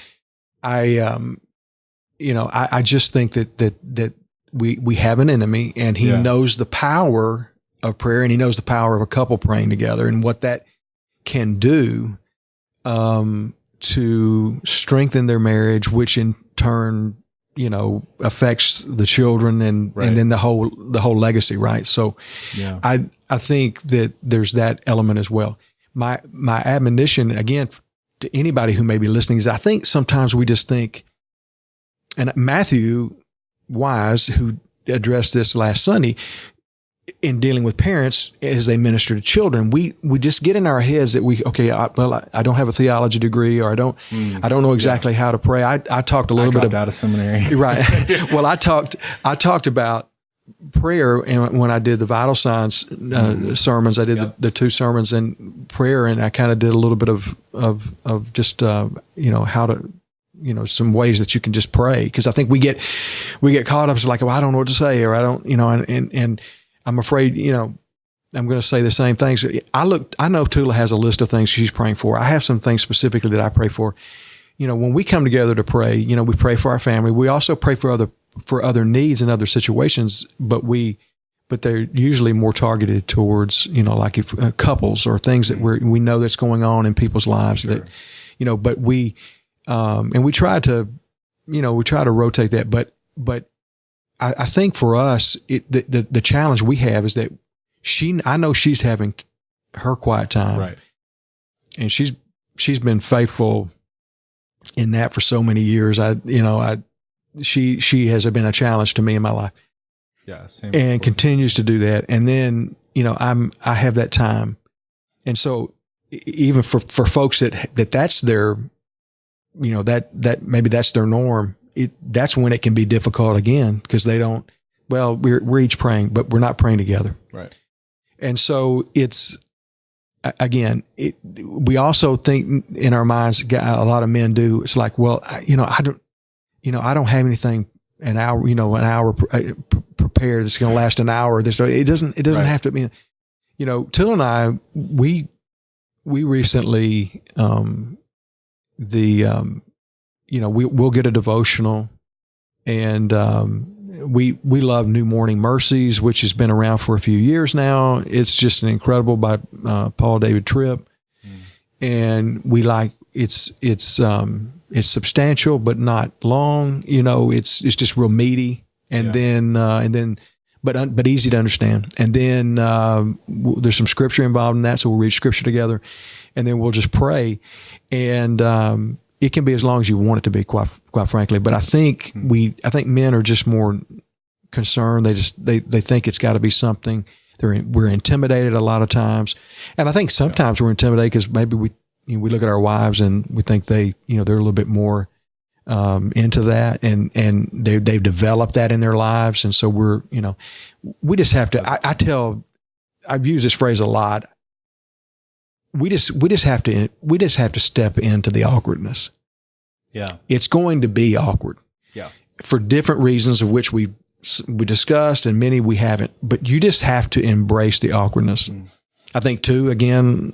just think that we have an enemy, and he knows the power of prayer, and he knows the power of a couple praying together and what that can do, to strengthen their marriage, which in turn, affects the children and then the whole legacy. Right. So I think that there's that element as well. My admonition, again, to anybody who may be listening, is I think sometimes we just think, and Matthew Wise, who addressed this last Sunday in dealing with parents as they minister to children, we just get in our heads that I don't have a theology degree, or I don't know exactly how to pray. I talked a little bit out of seminary. Right. Well, I talked about prayer, and when I did the vital signs sermons, I did the 2 sermons and prayer, and I kind of did a little bit of just how to, some ways that you can just pray, because I think we get caught up. It's like, well, I don't know what to say, or I don't, and I'm afraid, I'm going to say the same things. I know Tula has a list of things she's praying for. I have some things specifically that I pray for. When we come together to pray, we pray for our family. We also pray for other needs and other situations, but they're usually more targeted towards, like if couples or things that we know that's going on in people's lives. Sure. That, but we, and we try to rotate that. But I think for us, the challenge we have is that I know she's having her quiet time, right? And she's been faithful in that for so many years. She has been a challenge to me in my life. Yeah, same. And continues to do that. And then, I have that time. And so even for folks that's their, that maybe that's their norm, that's when it can be difficult again, because they don't, well, we're each praying, but we're not praying together. Right. And so it's, again, we also think in our minds, a lot of men do, it's like, well, I don't have anything an hour prepared. It's going to last an hour. It doesn't right. have to be, Till and I, we recently, we'll get a devotional, and, we love New Morning Mercies, which has been around for a few years now. It's just an incredible by Paul David Tripp, and we like it's substantial but not long. It's just real meaty, and then but easy to understand. And then there's some scripture involved in that, so we'll read scripture together, and then we'll just pray, and it can be as long as you want it to be, quite frankly. But I think men are just more concerned. They think it's got to be something. We're intimidated a lot of times, and I think sometimes we're intimidated because maybe we look at our wives and we think they're a little bit more into that, and they've developed that in their lives, and so we just have to. I've used this phrase a lot. We just have to step into the awkwardness. Yeah. It's going to be awkward. Yeah. For different reasons, of which we discussed, and many we haven't, but you just have to embrace the awkwardness. I think too, again,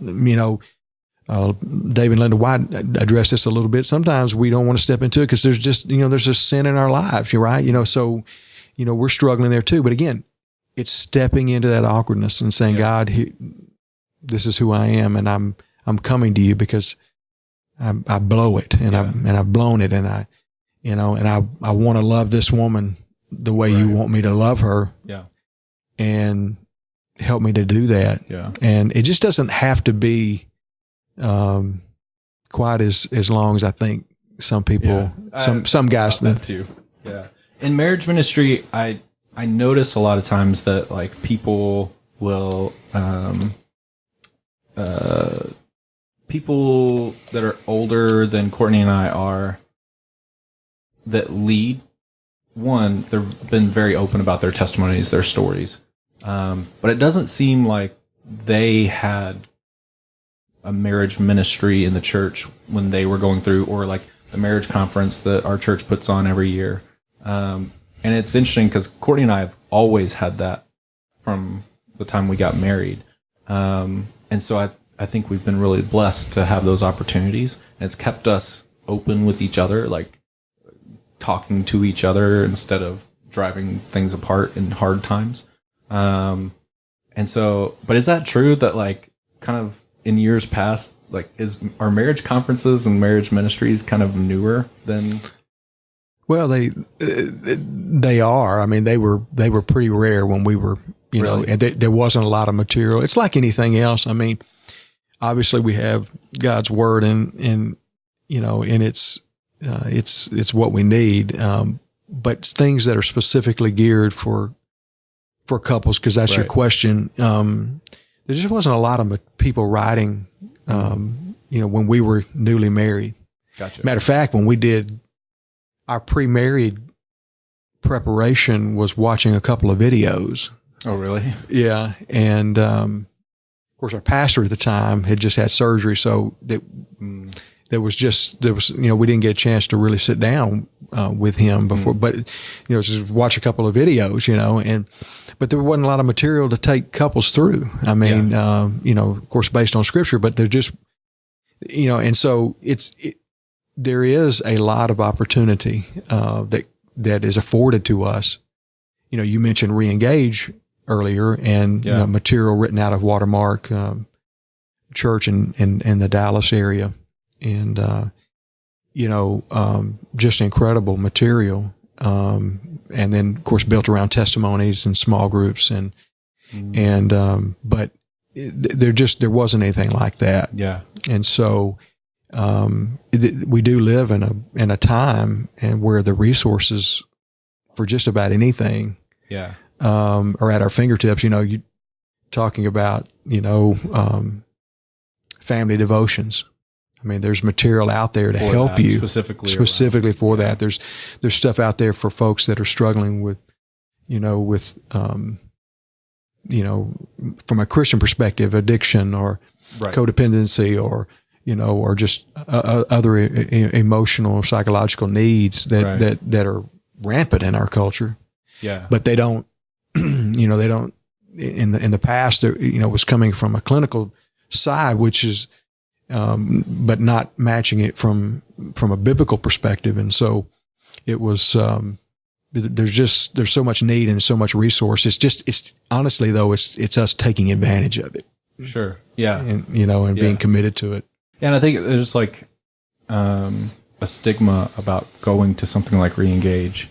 Dave and Linda White addressed this a little bit. Sometimes we don't want to step into it because there's just, there's a sin in our lives, right? So, we're struggling there too. But again, it's stepping into that awkwardness and saying, God, this is who I am, and I'm coming to you because I blow it, and I've blown it, and I want to love this woman the way you want me to love her. Yeah. And help me to do that. Yeah. And it just doesn't have to be quite as long as I think some people, some guys that too. Yeah. In marriage ministry, I notice a lot of times that like people will people that are older than Courtney and I are, that lead, one, they've been very open about their testimonies, their stories. But it doesn't seem like they had a marriage ministry in the church when they were going through, or like the marriage conference that our church puts on every year. And it's interesting because Courtney and I have always had that from the time we got married. And so I think we've been really blessed to have those opportunities, and it's kept us open with each other, like talking to each other instead of driving things apart in hard times. And so, but is that true that like kind of in years past, like are marriage conferences and marriage ministries kind of newer than? Well, they are. I mean, they were pretty rare when we were, really? And there wasn't a lot of material. It's like anything else. I mean, obviously we have God's word, and it's what we need. But things that are specifically geared for couples, because that's your question. There just wasn't a lot of people writing, when we were newly married. Gotcha. Matter of fact, when we did our pre-married preparation was watching a couple of videos. Oh, really? Yeah. And, of course, our pastor at the time had just had surgery. So there was, we didn't get a chance to really sit down, with him before, but, just watch a couple of videos, but there wasn't a lot of material to take couples through. I mean, of course, based on scripture, but they're just, and so there is a lot of opportunity, that is afforded to us. You mentioned Reengage earlier, and material written out of Watermark Church in the Dallas area, and just incredible material. And then of course built around testimonies and small groups, but there wasn't anything like that. Yeah, and so we do live in a time and where the resources for just about anything are at our fingertips. You talking about family devotions. I mean, there's material out there to help you specifically for that. There's stuff out there for folks that are struggling with from a Christian perspective, addiction or codependency, or or just other emotional or psychological needs that are rampant in our culture. Yeah, but they don't. They don't. In the past, was coming from a clinical side, which is. But not matching it from a biblical perspective. And so it was, there's so much need and so much resource. It's honestly though, it's us taking advantage of it. Sure. Yeah. And, being committed to it. Yeah, and I think there's like, a stigma about going to something like Reengage.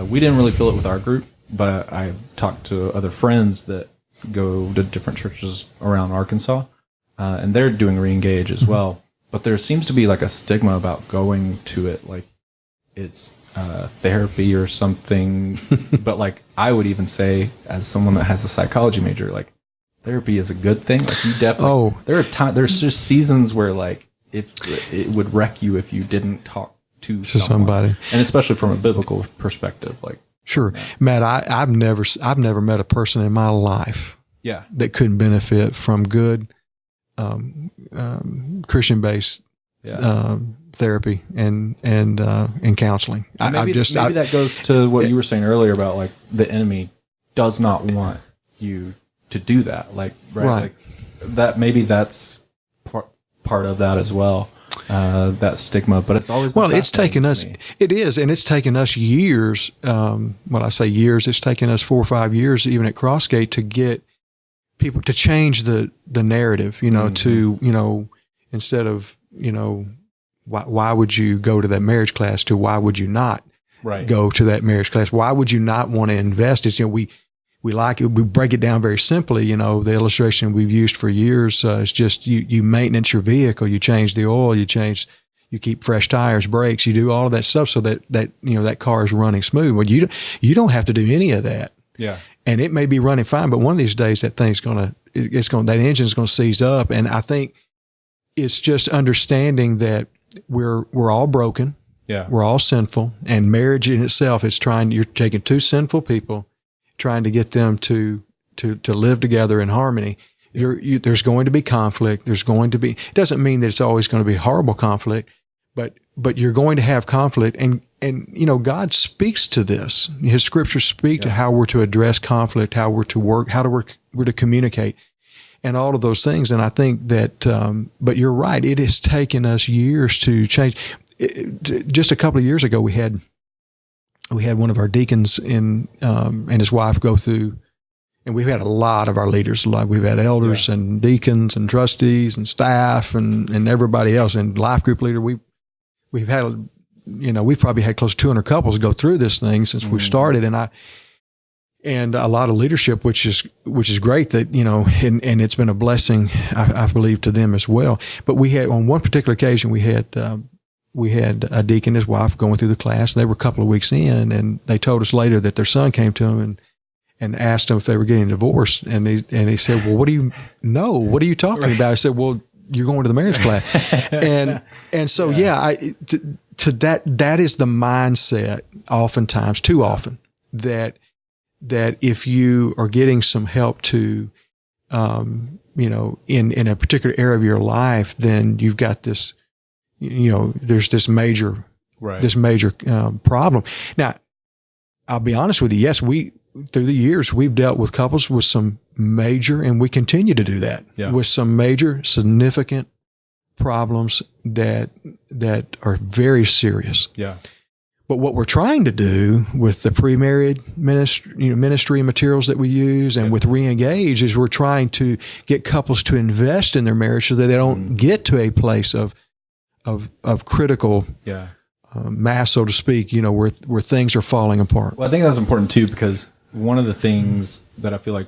We didn't really feel it with our group, but I talked to other friends that go to different churches around Arkansas. And they're doing Reengage as well. But there seems to be like a stigma about going to it, like it's therapy or something. But like I would even say, as someone that has a psychology major, like therapy is a good thing. Like you definitely. There's just seasons where like if it would wreck you if you didn't talk to somebody, and especially from a biblical perspective. Like sure, Matt, I've never met a person in my life that couldn't benefit from good. Christian-based therapy and counseling. Maybe that goes to what you were saying earlier about like the enemy does not want you to do that. Like like that. Maybe that's part of that as well. That stigma, but it's always it's taken us. It is, and it's taken us years. When I say years, it's taken us 4 or 5 years, even at Crossgate, to get people to change the narrative, to, instead of, why would you go to that marriage class to why would you not go to that marriage class? Why would you not want to invest? It's, we like it. We break it down very simply. The illustration we've used for years is just you maintenance your vehicle, you change the oil, you keep fresh tires, brakes, you do all of that stuff so that that car is running smooth. Well, you don't have to do any of that. Yeah. And it may be running fine, but one of these days that that engine's going to seize up. And I think it's just understanding that we're all broken. Yeah. We're all sinful, and marriage in itself is you're taking two sinful people, trying to get them to live together in harmony. There's going to be conflict. It doesn't mean that it's always going to be horrible conflict, but you're going to have conflict, and God speaks to this. His scriptures speak to how we're to address conflict, how we're to work, we're to communicate, and all of those things. And I think that, but you're right. It has taken us years to change. Just a couple of years ago, we had one of our deacons and his wife go through, and we've had a lot of our leaders. We've had elders and deacons and trustees and staff and everybody else, and life group leader. We've had, we've probably had close to 200 couples go through this thing since we've started, and a lot of leadership, which is great that, and it's been a blessing, I believe, to them as well. But we had, on one particular occasion, we had a deacon and his wife going through the class, and they were a couple of weeks in, and they told us later that their son came to them and asked them if they were getting divorced. And he said, well, what do you know? What are you talking about? I said, well, you're going to the marriage class. and so, to that is the mindset oftentimes, too often, that if you are getting some help to, in a particular area of your life, then you've got this, there's this major, problem. Now, I'll be honest with you. Yes, through the years, we've dealt with couples with some major, and we continue to do that, with some major significant problems that are very serious. Yeah. But what we're trying to do with the pre-married ministry materials that we use, and with Reengage, is we're trying to get couples to invest in their marriage so that they don't get to a place of critical mass, so to speak, where things are falling apart. Well, I think that's important too, because one of the things that I feel like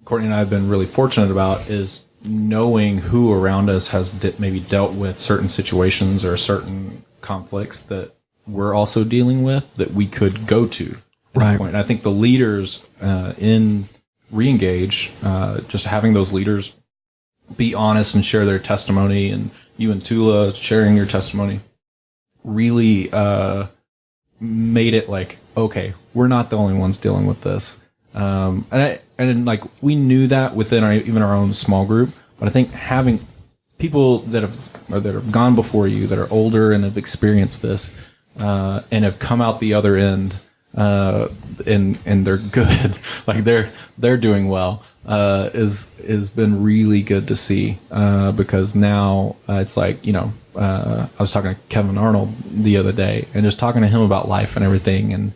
Courtney and I have been really fortunate about is knowing who around us has maybe dealt with certain situations or certain conflicts that we're also dealing with, that we could go to. Right. And I think the leaders in Reengage, just having those leaders be honest and share their testimony, and you and Tula sharing your testimony, really made it like, okay, we're not the only ones dealing with this. And we knew that within even our own small group, but I think having people that have gone before you, that are older and have experienced this, and have come out the other end, and they're good, like they're doing well, has been really good to see, because now it's like, I was talking to Kevin Arnold the other day, and just talking to him about life and everything, and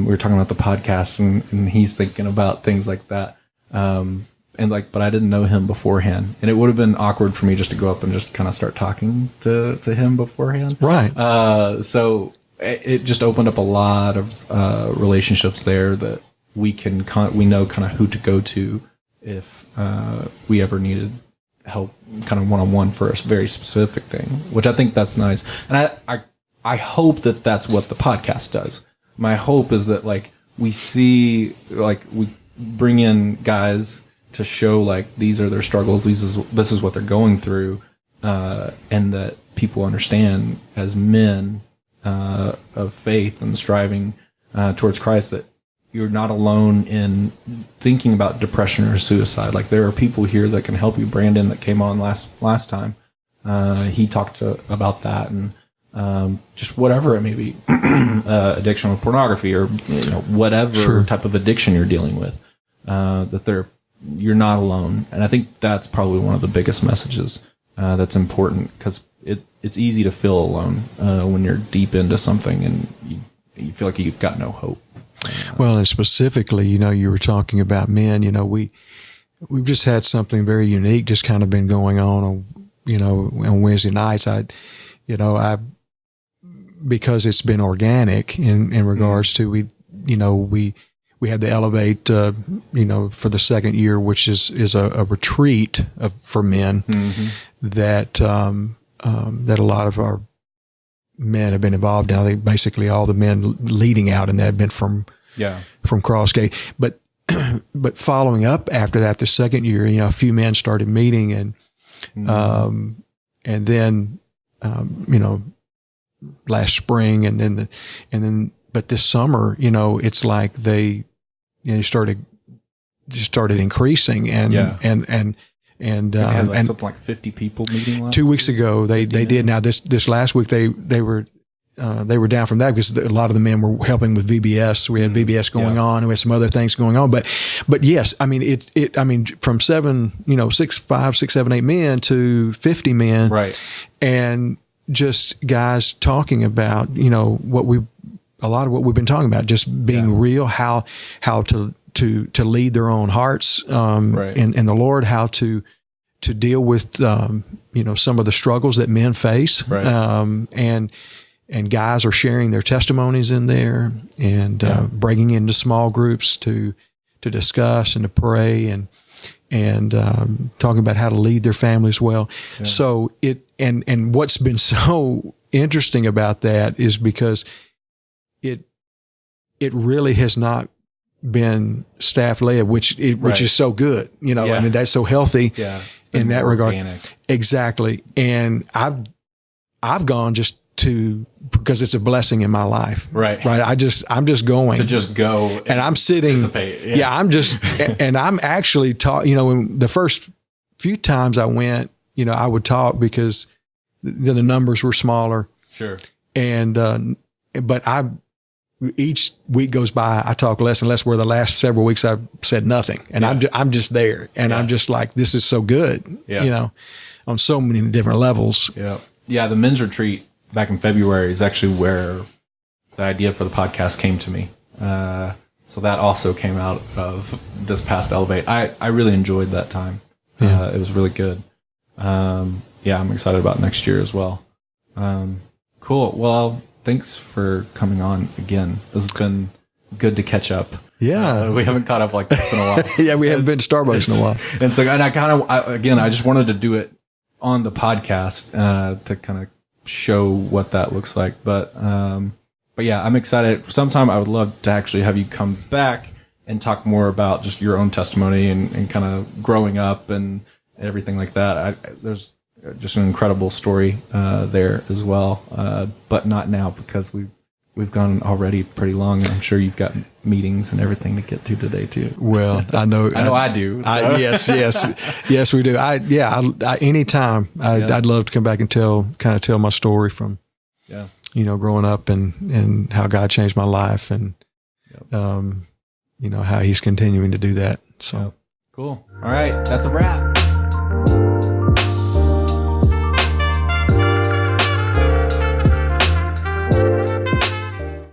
we were talking about the podcast, and he's thinking about things like that, but I didn't know him beforehand, and it would have been awkward for me just to go up and just kind of start talking to him beforehand. Right. So it just opened up a lot of relationships there that we know kind of who to go to if we ever needed help, kind of one-on-one for a very specific thing, which I think that's nice. And I hope that that's what the podcast does. My hope is that we see, we bring in guys to show these are their struggles, this is what they're going through, and that people understand as men of faith and striving towards Christ, that you're not alone in thinking about depression or suicide. There are people here that can help you. Brandon, that came on last time, he talked about that, and just whatever it may be, addiction with pornography, or whatever type of addiction you're dealing with, that you're not alone. And I think that's probably one of the biggest messages that's important, because it's easy to feel alone when you're deep into something and you feel like you've got no hope. Well, and specifically, you were talking about men. We've just had something very unique just kind of been going on Wednesday nights. Because it's been organic in regards to we had the Elevate for the second year, which is a retreat for men that a lot of our men have been involved in. I think basically all the men leading out in that have been from Crossgate, but following up after that, the second year, a few men started meeting, and then last spring, and then but this summer, it's like they started increasing, and something like 50 people meeting 2 weeks ago. They did. Now this last week they were down from that because a lot of the men were helping with VBS. We had VBS going on, and we had some other things going on. But yes, I mean from 5, 6, 7, 8 men to 50 men, right? And just guys talking about a lot of what we've been talking about, just being real, how to lead their own hearts in the Lord, how to deal with some of the struggles that men face, and guys are sharing their testimonies in there, and bringing into small groups to discuss and to pray, and talking about how to lead their families well. Yeah. So and what's been so interesting about that is because it really has not been staff led, which is so good. I mean, that's so healthy in that regard. Organic. Exactly. And I've gone just because it's a blessing in my life. Right. I'm just going to just go and I'm sitting. Yeah. I'm just, and I'm actually when the first few times I went, I would talk because the numbers were smaller. Sure. And, but each week goes by, I talk less and less, where the last several weeks I've said nothing, and I'm just there, and I'm just like, this is so good, on so many different levels. Yeah. Yeah. The men's retreat back in February is actually where the idea for the podcast came to me. So that also came out of this past Elevate. I really enjoyed that time. Yeah. It was really good. I'm excited about next year as well. Cool. Well, thanks for coming on again. This has been good to catch up. Yeah. We haven't caught up like this in a while. Yeah, we haven't been to Starbucks in a while. And so, and I just wanted to do it on the podcast to kind of show what that looks like. But yeah, I'm excited. Sometime I would love to actually have you come back and talk more about just your own testimony and kind of growing up and everything like that. There's just an incredible story there as well, but not now because we've gone already pretty long, and I'm sure you've got meetings and everything to get to today too. Well, I know I do. So. Yes, we do. Anytime I'd love to come back and tell my story from, growing up and how God changed my life, and how He's continuing to do that. So cool. All right, that's a wrap.